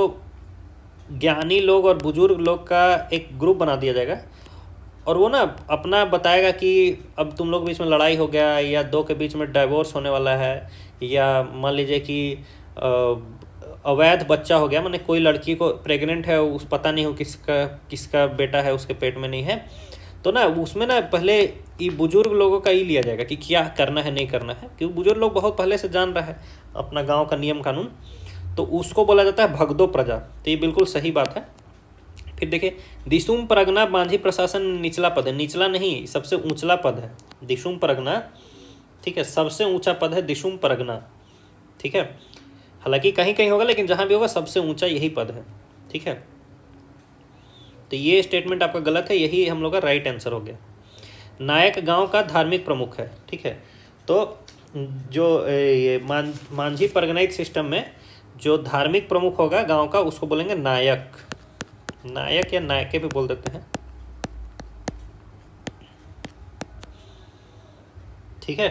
ज्ञानी लोग और बुजुर्ग लोग का एक ग्रुप बना दिया जाएगा और वो ना अपना बताएगा कि अब तुम लोग के बीच में लड़ाई हो गया या दो के बीच में डाइवोर्स होने वाला है, या मान लीजिए कि अवैध बच्चा हो गया, माने कोई लड़की को प्रेग्नेंट है, उस पता नहीं हो किसका किसका बेटा है, उसके पेट में नहीं है, तो ना उसमें ना पहले ये बुजुर्ग लोगों का ही लिया जाएगा कि क्या करना है नहीं करना है, क्योंकि बुजुर्ग लोग बहुत पहले से जान रहा है अपना गांव का नियम कानून, तो उसको बोला जाता है भगदो प्रजा। तो ये बिल्कुल सही बात है। फिर देखिए दिशुम परगना मांझी प्रशासन निचला पद है। निचला नहीं, सबसे ऊंचला पद है दिशुम परगना। ठीक है, सबसे ऊंचा पद है दिशुम परगना। ठीक है, हालांकि कहीं कहीं होगा लेकिन जहां भी होगा सबसे ऊंचा यही पद है। ठीक है, तो ये स्टेटमेंट आपका गलत है, यही हम लोग का राइट आंसर हो गया। नायक गांव का धार्मिक प्रमुख है। ठीक है, तो जो ये मांझी परगनाइट सिस्टम में जो धार्मिक प्रमुख होगा गांव का उसको बोलेंगे नायक। नायक या नायके भी बोल देते हैं। ठीक है,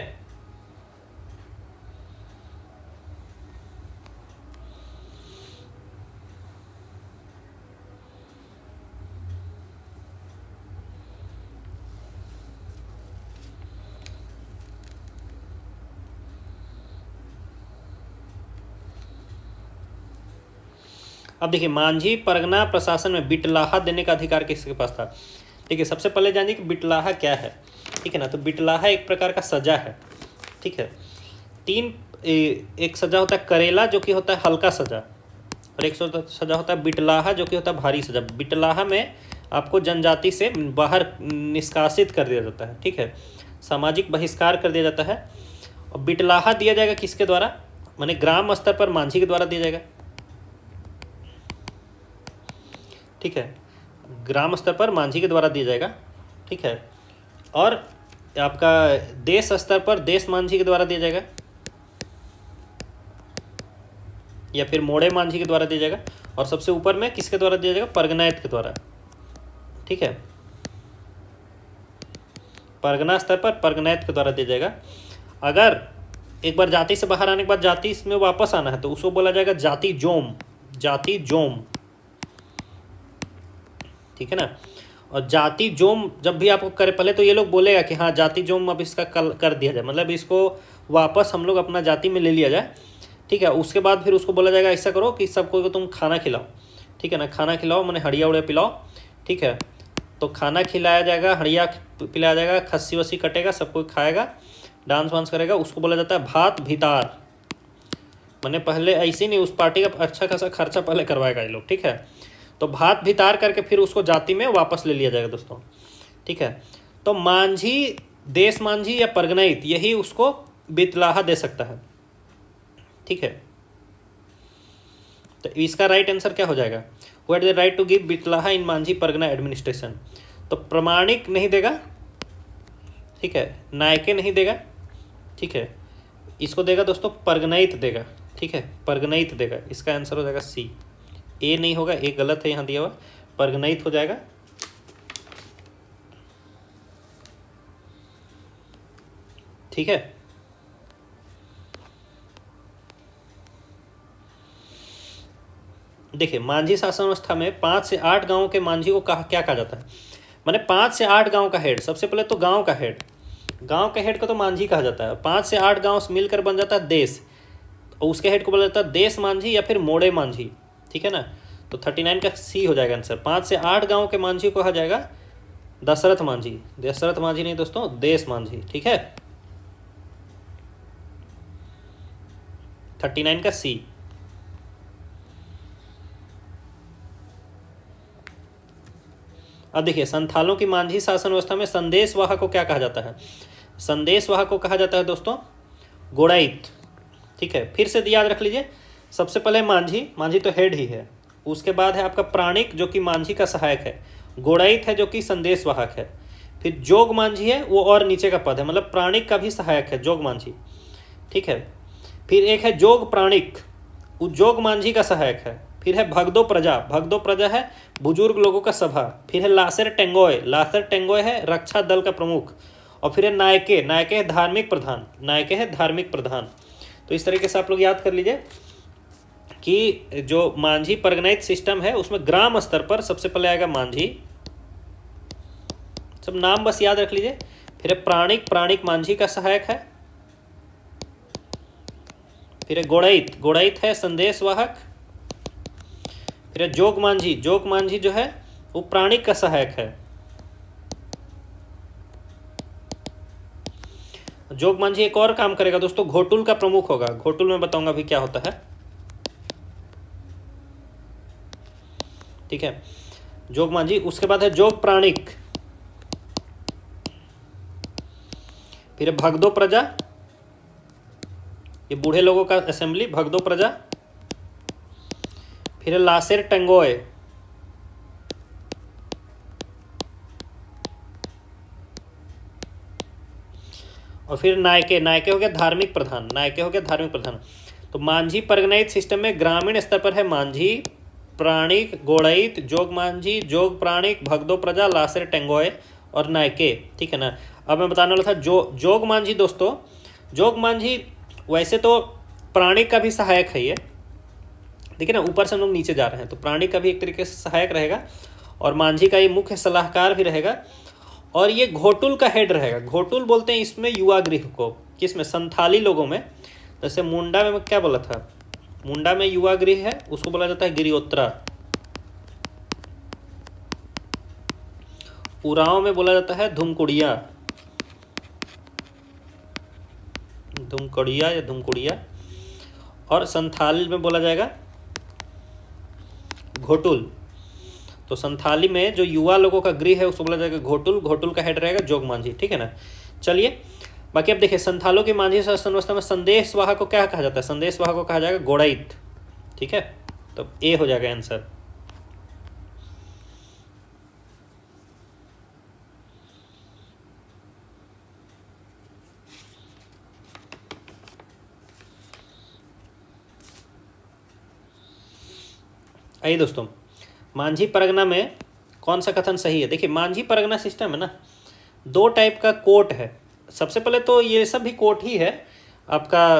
अब देखिए मांझी परगना प्रशासन में बिटलाहा देने का अधिकार किसके पास था। ठीक है, सबसे पहले जानिए कि बिटलाहा क्या है। ठीक है ना, तो बिटलाहा एक प्रकार का सजा है। ठीक है, एक सजा होता है करेला जो कि होता है हल्का सजा, और एक सजा होता है बिटलाहा जो कि होता है भारी सजा। बिटलाहा में आपको जनजाति से बाहर निष्कासित कर दिया जाता है। ठीक है, सामाजिक बहिष्कार कर दिया जाता है। और बिटलाहा दिया जाएगा किसके द्वारा, माने ग्राम स्तर पर मांझी के द्वारा दिया जाएगा। ठीक है, ग्राम स्तर पर मांझी के द्वारा दिया जाएगा। ठीक है, और आपका देश स्तर पर देश मांझी के द्वारा दिया जाएगा, या फिर मोड़े मांझी के द्वारा दिया जाएगा। और सबसे ऊपर में किसके द्वारा दिया जाएगा, परगनायत के द्वारा। ठीक है, परगना स्तर पर परगनायत के द्वारा दिया जाएगा। अगर एक बार जाति से बाहर आने के बाद जाति इसमें वापस आना है तो उसको बोला जाएगा जाति जोम, जाति जोम। ठीक है ना, और जाति जोम जब भी आपको करे, पहले तो ये लोग बोलेगा कि हाँ जाति जोम अब इसका कर दिया जाए, मतलब इसको वापस हम लोग अपना जाति में ले लिया जाए। ठीक है, उसके बाद फिर उसको बोला जाएगा ऐसा करो कि सबको तुम खाना खिलाओ। ठीक है ना, खाना खिलाओ मैंने हड़िया उड़िया पिलाओ। ठीक है, तो खाना खिलाया जाएगा, हड़िया पिलाया जाएगा, खस्सी वस्सी कटेगा, सबको खाएगा, डांस वांस करेगा। उसको बोला जाता है भात भितार। मैंने पहले ऐसे नहीं, उस पार्टी का अच्छा खासा खर्चा पहले करवाएगा ये लोग। ठीक है, तो भात भितार करके फिर उसको जाति में वापस ले लिया जाएगा दोस्तों। ठीक है, तो मांझी, देश मांझी या परगनाइत, यही उसको बिटलाहा दे सकता है। ठीक है, तो इसका राइट आंसर क्या हो जाएगा, who had the right to give bitlaha in Manjhi Pargana administration. तो प्रमाणिक नहीं देगा। ठीक है, नायके नहीं देगा। ठीक है, इसको देगा दोस्तों परगनाइत देगा। ठीक है, परगनाइत देगा, इसका आंसर हो जाएगा सी। ए नहीं होगा, ए गलत है यहाँ दिया हुआ, परगनाइत हो जाएगा। ठीक है, देखिए मांझी शासन व्यवस्था में 5 से 8 गांवों के मांझी को क्या कहा जाता है, माने 5 से 8 गांव का हेड। सबसे पहले तो गांव का हेड, गांव के हेड को तो मांझी कहा जाता है। 5 से 8 गांव मिलकर बन जाता है देश, और उसके हेड को बोला जाता है देश मांझी या फिर मोड़े मांझी। ठीक है ना, तो 39 का सी हो जाएगा आंसर। 5 से 8 गांव के मांझी को कहा जाएगा दशरथ मांझी। दशरथ मांझी नहीं दोस्तों, देश मांझी। ठीक है, 39 का सी। अब देखिए संथालों की मांझी शासन व्यवस्था में संदेशवाहक को क्या कहा जाता है, संदेशवाहक को कहा जाता है दोस्तों गोड़ाइत। ठीक है, फिर से याद रख लीजिए, सबसे पहले मांझी, मांझी तो हेड ही है। उसके बाद है आपका प्राणिक जो कि मांझी का सहायक है, गोड़ाइत है जो कि संदेशवाहक है, फिर जोग मांझी है वो और नीचे का पद है, मतलब प्राणिक का भी सहायक है जोग मांझी। ठीक है, फिर एक है जोग प्राणिक, वो जोग मांझी का सहायक है। फिर है भगदो प्रजा, भगदो प्रजा है बुजुर्ग लोगों का सभा। फिर है लासेर टेंगोय, लासेर टेंगोय है रक्षा दल का प्रमुख। और फिर है नायके, नायके है धार्मिक प्रधान, नायके है धार्मिक प्रधान। तो इस तरीके से आप लोग याद कर लीजिए कि जो मांझी परगनाइत सिस्टम है उसमें ग्राम स्तर पर सबसे पहले आएगा मांझी, सब नाम बस याद रख लीजिए। फिर है प्राणिक, प्राणिक मांझी का सहायक है। फिर है गोड़ाइत, गोड़ाइत है संदेशवाहक। फिर है जोग मांझी, जोग मांझी जो है वो प्राणिक का सहायक है। जोग मांझी एक और काम करेगा दोस्तों, घोटुल का प्रमुख होगा। घोटुल में बताऊंगा भी क्या होता है। ठीक है, जोग मांझी। उसके बाद है जोग प्राणिक, फिर है भगदो प्रजा, ये बूढ़े लोगों का असेंबली, भगदो प्रजा। फिर है लासेर टेंगोय, और फिर नायके, नायके हो गया धार्मिक प्रधान, नायके हो गया धार्मिक प्रधान। तो मांझी परगनाइत सिस्टम में ग्रामीण स्तर पर है मांझी, प्राणिक, गोड़ाइत, जोग मांझी, जोग प्राणिक, भगदो प्रजा, लासेर टेंगोय और नायके। ठीक है ना, अब मैं बताने वाला था जोग मांझी दोस्तों, जोग मांझी वैसे तो प्राणिक का भी सहायक है ये, देखिए ना ऊपर से हम लोग नीचे जा रहे हैं, तो प्राणिक का भी एक तरीके से सहायक रहेगा और मांझी का ये मुख्य सलाहकार भी रहेगा, और ये घोटुल का हेड रहेगा। घोटुल बोलते हैं इसमें युवा गृह को, किसमें, संथाली लोगों में। जैसे मुंडा में मैं क्या बोला था, मुंडा में युवा गृह है, उसको बोला जाता है गिरियोत्रा। उरांव में बोला जाता है धुमकुड़िया, धुमकुड़िया या धुमकुड़िया। और संथाल में बोला जाएगा घोटुल। तो संथाली में जो युवा लोगों का गृह है उसको बोला जाएगा घोटुल। घोटुल का हेड रहेगा जोगमांझी, ठीक है ना। चलिए बाकी अब देखिए, संथालों की मांझी शासन व्यवस्था में संदेश वाहक को क्या कहा जाता है? संदेश वाहक को कहा जाएगा गोड़ाइत, ठीक है। तो ए हो जाएगा आंसर। आइए दोस्तों, मांझी परगना में कौन सा कथन सही है? देखिए, मांझी परगना सिस्टम है ना, दो टाइप का कोर्ट है। सबसे पहले तो ये सब भी कोर्ट ही है आपका,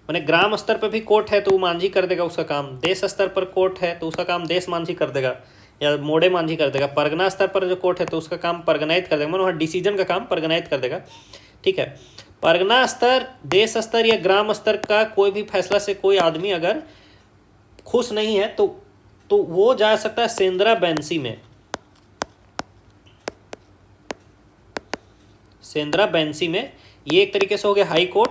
माने ग्राम स्तर पर भी कोर्ट है तो वो मांझी कर देगा उसका काम, देश स्तर पर कोर्ट है तो उसका काम देश मांझी कर देगा या मोड़े मांझी कर देगा, परगना स्तर पर जो कोर्ट है तो उसका काम परगनाइट कर देगा, मतलब वहाँ डिसीजन का काम परगनाइट कर देगा, ठीक है। परगना स्तर, देश स्तर या ग्राम स्तर का कोई भी फैसला से कोई आदमी अगर खुश नहीं है तो वो जा सकता है सेंद्रा बैंसी में। सेंद्रा बैंसी में ये एक तरीके से हो गया हाई कोर्ट,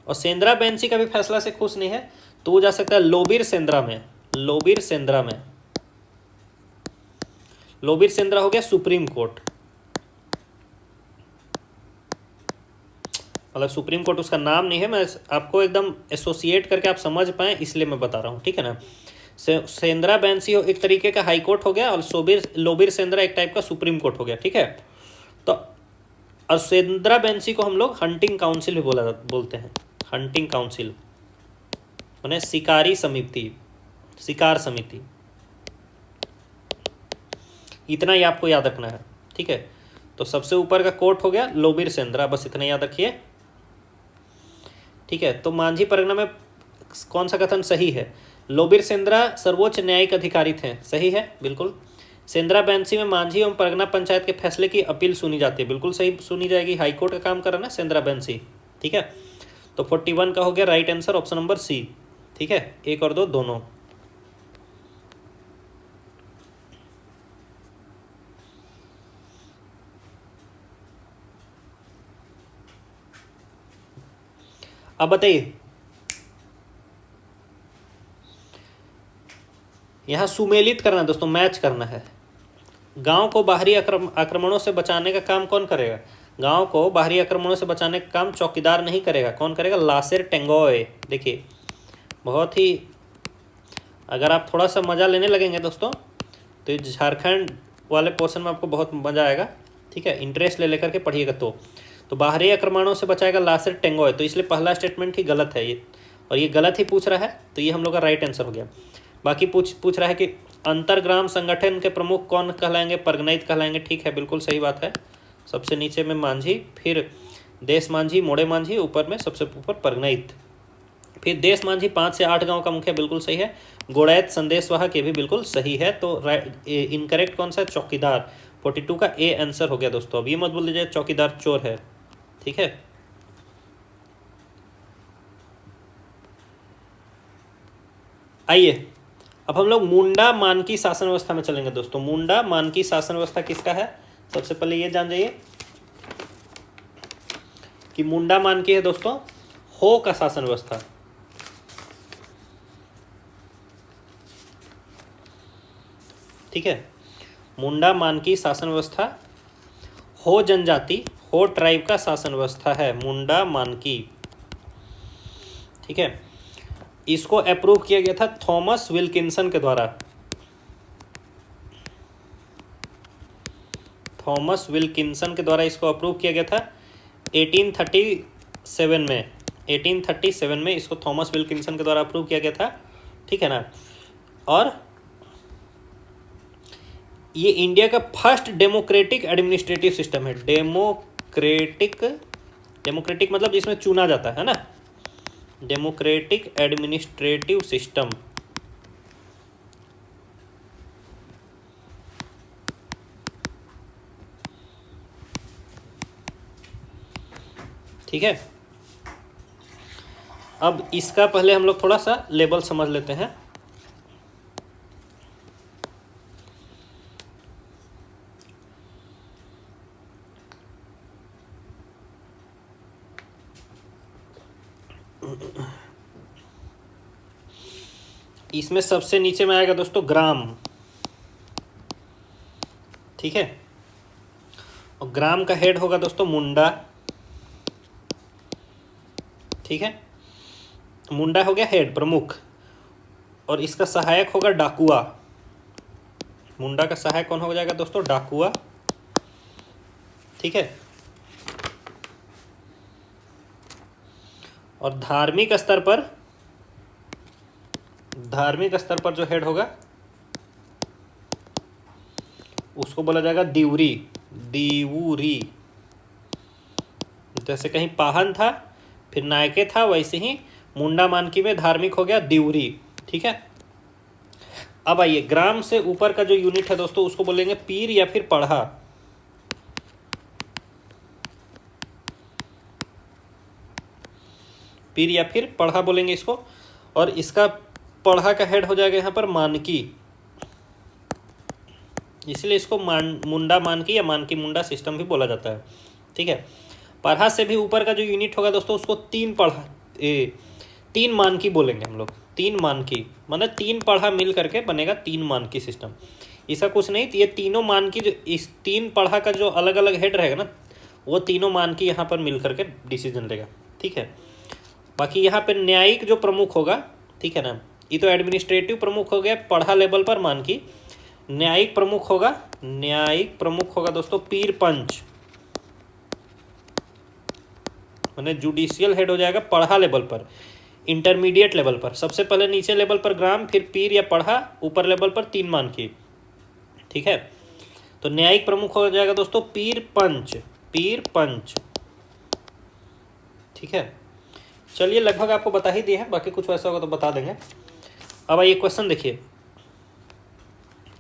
और सेंद्रा बैंसी का भी फैसला से खुश नहीं है तो वो जा सकता है लोबीर सेंद्रा में। लोबीर सेंद्रा में, लोबीर सेंद्रा हो गया सुप्रीम कोर्ट, मतलब सुप्रीम कोर्ट उसका नाम नहीं है, मैं आपको एकदम एसोसिएट करके आप समझ पाए इसलिए मैं बता रहा हूँ, ठीक है ना। सेंद्रा बैंसी एक तरीके का हाई कोर्ट हो गया और लोबीर सेंद्रा एक टाइप का सुप्रीम कोर्ट हो गया, ठीक है। तो और सेंद्रा बैंसी को हम लोग हंटिंग काउंसिल भी बोलते हैं। हंटिंग काउंसिल माने शिकारी समिति, शिकार समिति। इतना ही आपको याद रखना है, ठीक है। तो सबसे ऊपर का कोर्ट हो गया लोबीर सेंद्रा, बस इतना याद रखिए, ठीक है। तो मांझी परगना में कौन सा कथन सही है? लोबीर सेंद्रा सर्वोच्च न्यायिक अधिकारी थे, सही है बिल्कुल। सेंद्रा बैंसी में मांझी एवं परगना पंचायत के फैसले की अपील सुनी जाती है, बिल्कुल सही सुनी जाएगी, हाईकोर्ट का काम कर रहा है ना सेंद्रा बैंसी, ठीक है। तो 41 का हो गया right answer option number C, ठीक है। 1 और 2 दोनों। अब बताइए, यहां सुमेलित करना दोस्तों, मैच करना है। गांव को बाहरी आक्रमणों से बचाने का काम कौन करेगा? गांव को बाहरी आक्रमणों से बचाने का काम चौकीदार नहीं करेगा, कौन करेगा? लासेर टेंगोय। देखिए बहुत ही, अगर आप थोड़ा सा मज़ा लेने लगेंगे दोस्तों तो झारखंड वाले पोर्शन में आपको बहुत मज़ा आएगा, ठीक है। इंटरेस्ट ले लेकर के पढ़िएगा। तो बाहरी आक्रमणों से बचाएगा लासेर टेंगोय, तो इसलिए पहला स्टेटमेंट ही गलत है ये, और ये गलत ही पूछ रहा है, तो ये हम लोग का राइट आंसर हो गया। बाकी पूछ रहा है कि अंतरग्राम संगठन के प्रमुख कौन कहलाएंगे? परगनाइत कहलाएंगे, ठीक है, बिल्कुल सही बात है। सबसे नीचे में मांझी, फिर देश मांझी, मोड़े मांझी, ऊपर में सबसे ऊपर परगनाइत, फिर देश मांझी 5 से 8 गांव का मुखिया, बिल्कुल सही है। गोड़ैत संदेशवाहक, ये भी बिल्कुल सही है। तो इनकरेक्ट कौन सा है? चौकीदार। 42 का ए आंसर हो गया दोस्तों। अब ये मत बोल दीजिए चौकीदार चोर है, ठीक है। आइए अब हम लोग मुंडा मानकी शासन व्यवस्था में चलेंगे दोस्तों। मुंडा मानकी शासन व्यवस्था किसका है? सबसे पहले ये जान जाइए कि मुंडा मानकी है दोस्तों हो का शासन व्यवस्था, ठीक है। मुंडा मानकी शासन व्यवस्था हो जनजाति, हो ट्राइब का शासन व्यवस्था है मुंडा मानकी, ठीक है। इसको अप्रूव किया गया था थॉमस विल्किंसन के द्वारा। थॉमस विल्किंसन के द्वारा इसको अप्रूव किया गया था 1837 में। 1837 में इसको थॉमस विल्किंसन के द्वारा अप्रूव किया गया था, ठीक है ना। और ये इंडिया का फर्स्ट डेमोक्रेटिक एडमिनिस्ट्रेटिव सिस्टम है। डेमोक्रेटिक मतलब जिसमें चुना जाता है ना, डेमोक्रेटिक एडमिनिस्ट्रेटिव सिस्टम, ठीक है। अब इसका पहले हम लोग थोड़ा सा लेबल समझ लेते हैं। इसमें सबसे नीचे में आएगा दोस्तों ग्राम, ठीक है, और ग्राम का हेड होगा दोस्तों मुंडा, ठीक है, मुंडा हो गया हेड प्रमुख, और इसका सहायक होगा डाकुआ। मुंडा का सहायक कौन हो जाएगा दोस्तों? डाकुआ, ठीक है। और धार्मिक स्तर पर जो हेड होगा उसको बोला जाएगा दिवरी, दिवुरी। जैसे कहीं पाहन था फिर नायके था, वैसे ही मुंडा मानकी में धार्मिक हो गया दिवरी, ठीक है। अब आइए ग्राम से ऊपर का जो यूनिट है दोस्तों उसको बोलेंगे पीर या फिर पढ़ा। पीर या फिर पढ़ा बोलेंगे इसको, और इसका पढ़ा का हेड हो जाएगा यहाँ पर मानकी, इसलिए इसको मुंडा मानकी या मानकी मुंडा सिस्टम भी बोला जाता है, ठीक है। पढ़ा से भी ऊपर का जो यूनिट होगा दोस्तों उसको तीन मानकी बोलेंगे हम लोग। तीन मानकी मतलब तीन पढ़ा मिल करके बनेगा तीन मानकी सिस्टम। ऐसा कुछ नहीं, ये तीनों मानकी जो इस तीन पढ़ा का जो अलग अलग हेड रहेगा ना, वो तीनों मानकी यहाँ पर मिल करके डिसीजन लेगा, ठीक है। बाकी यहाँ पे न्यायिक जो प्रमुख होगा, ठीक है ना, ये तो एडमिनिस्ट्रेटिव प्रमुख हो गया पढ़ा लेवल पर मानकी। न्यायिक प्रमुख होगा दोस्तों पीर पंच, माने जुडिशियल हेड हो जाएगा पढ़ा लेवल पर, इंटरमीडिएट लेवल पर। सबसे पहले नीचे लेवल पर ग्राम, फिर पीर या पढ़ा, ऊपर लेवल पर तीन मानकी, ठीक है। तो न्यायिक प्रमुख हो जाएगा दोस्तों पीर पंच, ठीक है। चलिए लगभग आपको बता ही दिया है, बाकी कुछ वैसा होगा तो बता देंगे। अब आइए क्वेश्चन देखिए,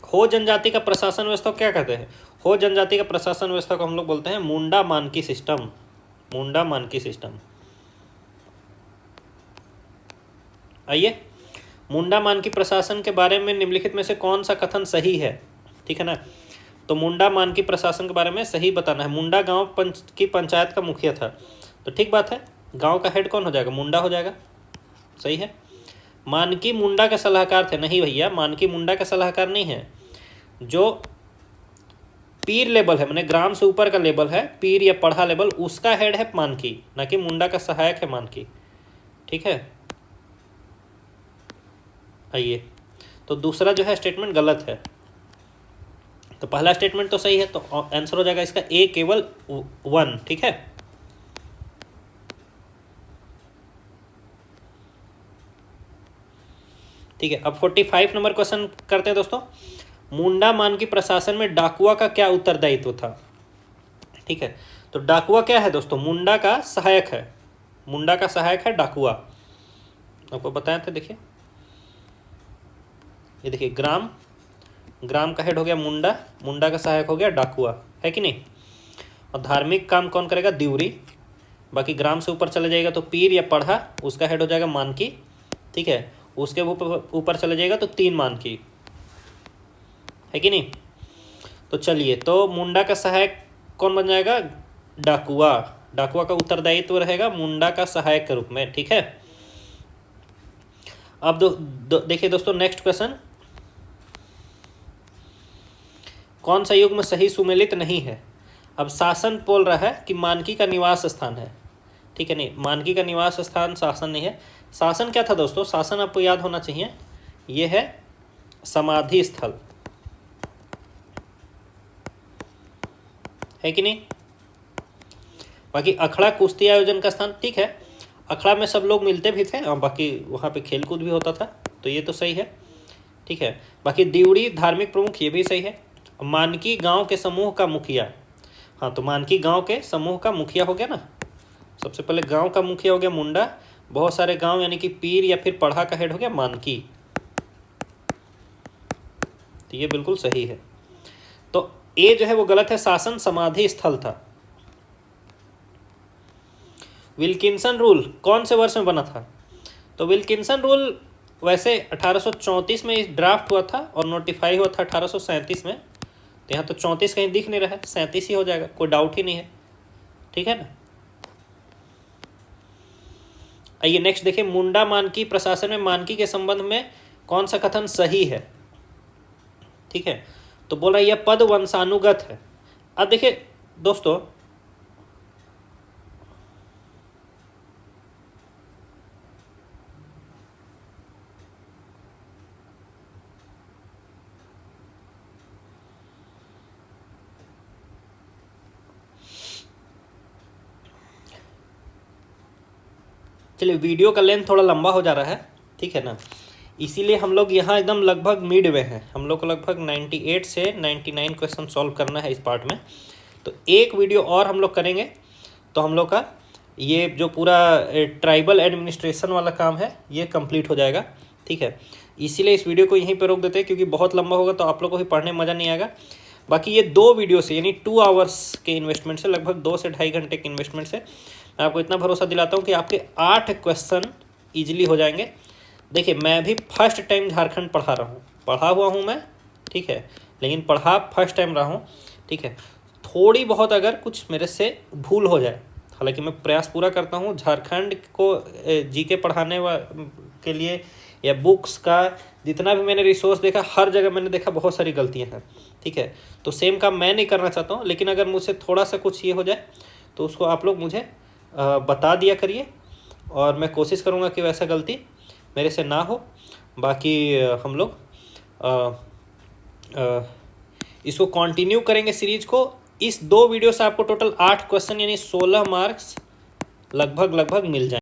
हो जनजाति का प्रशासन व्यवस्था क्या कहते हैं? हो जनजाति का प्रशासन व्यवस्था को हम लोग बोलते हैं मुंडा मानकी सिस्टम, मुंडा मानकी सिस्टम। आइए, मुंडा मानकी प्रशासन के बारे में निम्नलिखित में से कौन सा कथन सही है, ठीक है ना। तो मुंडा मानकी प्रशासन के बारे में सही बताना है। मुंडा गांव की पंचायत का मुखिया था, तो ठीक बात है, गांव का हेड कौन हो जाएगा? मुंडा हो जाएगा, सही है। मानकी मुंडा का सलाहकार थे, नहीं भैया, मानकी मुंडा का सलाहकार नहीं है। जो पीर लेवल है, मैंने ग्राम से ऊपर का लेवल है, पीर या पढ़ा लेवल, उसका हेड है मानकी, ना कि मुंडा का सहायक है मानकी, ठीक है। आइए, तो दूसरा जो है स्टेटमेंट गलत है, तो पहला स्टेटमेंट तो सही है, तो आंसर हो जाएगा इसका ए केवल 1, ठीक है। ठीक है, अब 45 नंबर क्वेश्चन करते हैं दोस्तों। मुंडा मानकी प्रशासन में डाकुआ का क्या उत्तरदायित्व था? ठीक है, तो डाकुआ क्या है दोस्तों? मुंडा का सहायक है, मुंडा का सहायक है डाकुआ, आपको बताया था। देखिए, ये देखिए, ग्राम का हेड हो गया मुंडा, मुंडा का सहायक हो गया डाकुआ, है कि नहीं। और धार्मिक काम कौन करेगा? दिवरी। बाकी ग्राम से ऊपर चले जाएगा तो पीर या पढ़ा, उसका हेड हो जाएगा मानकी, ठीक है। उसके ऊपर चले जाएगा तो तीन मानकी, है कि नहीं। तो चलिए, तो मुंडा का सहायक कौन बन जाएगा? डाकुआ। डाकुआ का उत्तरदायित्व रहेगा मुंडा का सहायक के रूप में, ठीक है। अब देखिए दोस्तों, नेक्स्ट क्वेश्चन, कौन सा युग्म सही सुमेलित नहीं है? अब शासन बोल रहा है कि मानकी का निवास स्थान है, ठीक है, नहीं, मानकी का निवास स्थान शासन नहीं है। शासन क्या था दोस्तों? शासन आपको याद होना चाहिए, यह है समाधि स्थल, है कि नहीं। बाकी अखड़ा कुश्ती आयोजन का स्थान, ठीक है, अखड़ा में सब लोग मिलते भी थे और बाकी वहाँ पे खेल कूद भी होता था, तो ये तो सही है, ठीक है। बाकी दिवड़ी धार्मिक प्रमुख, ये भी सही है। मानकी गांव के समूह का मुखिया, हाँ, तो मानकी गांव के समूह का मुखिया हो गया ना। सबसे पहले गांव का मुखिया हो गया मुंडा, बहुत सारे गांव यानी कि पीर या फिर पढ़ा का हेड हो गया मानकी, तो ये बिल्कुल सही है। तो ए जो है वो गलत है, शासन समाधि स्थल था। विल्किंसन रूल कौन से वर्ष में बना था? तो विल्किंसन रूल वैसे 1834 में इस ड्राफ्ट हुआ था और नोटिफाई हुआ था 1837 में। तो यहाँ तो 34 कहीं दिख नहीं रहा है, 37 ही हो जाएगा, कोई डाउट ही नहीं है, ठीक है ना। आइए नेक्स्ट देखिए, मुंडा मानकी प्रशासन में मानकी के संबंध में कौन सा कथन सही है, ठीक है। तो बोल रहा है यह पद वंशानुगत है। अब देखिए दोस्तों, चलिए वीडियो का लेंथ थोड़ा लंबा हो जा रहा है, ठीक है ना, इसीलिए हम लोग यहाँ एकदम लगभग मिड में हैं। हम लोग को लगभग 98 से 99 क्वेश्चन सॉल्व करना है इस पार्ट में। तो एक वीडियो और हम लोग करेंगे तो हम लोग का ये जो पूरा ट्राइबल एडमिनिस्ट्रेशन वाला काम है ये कंप्लीट हो जाएगा, ठीक है। इसीलिए इस वीडियो को यहीं पे रोक देते हैं, क्योंकि बहुत लंबा होगा तो आप लोग को भी पढ़ने में मज़ा नहीं आएगा। बाकी ये 2 वीडियो से यानी 2 आवर्स के इन्वेस्टमेंट से, लगभग 2 से 2.5 घंटे के इन्वेस्टमेंट से मैं आपको इतना भरोसा दिलाता हूँ कि आपके 8 क्वेश्चन ईजिली हो जाएंगे। देखिए मैं भी फर्स्ट टाइम झारखंड पढ़ा हुआ हूँ मैं, ठीक है, लेकिन पढ़ा फर्स्ट टाइम रहा हूँ, ठीक है। थोड़ी बहुत अगर कुछ मेरे से भूल हो जाए, हालांकि मैं प्रयास पूरा करता हूँ झारखंड को जीके पढ़ाने के लिए, या बुक्स का जितना भी मैंने रिसोर्स देखा हर जगह मैंने देखा बहुत सारी गलतियाँ हैं, ठीक है। तो सेम काम मैं नहीं करना चाहता हूँ, लेकिन अगर मुझसे थोड़ा सा कुछ ये हो जाए तो उसको आप लोग मुझे बता दिया करिए, और मैं कोशिश करूँगा कि वैसा गलती मेरे से ना हो। बाकी हम लोग इसको कंटिन्यू करेंगे सीरीज को। इस 2 वीडियो से आपको टोटल 8 क्वेश्चन यानी 16 मार्क्स लगभग मिल जाएंगे।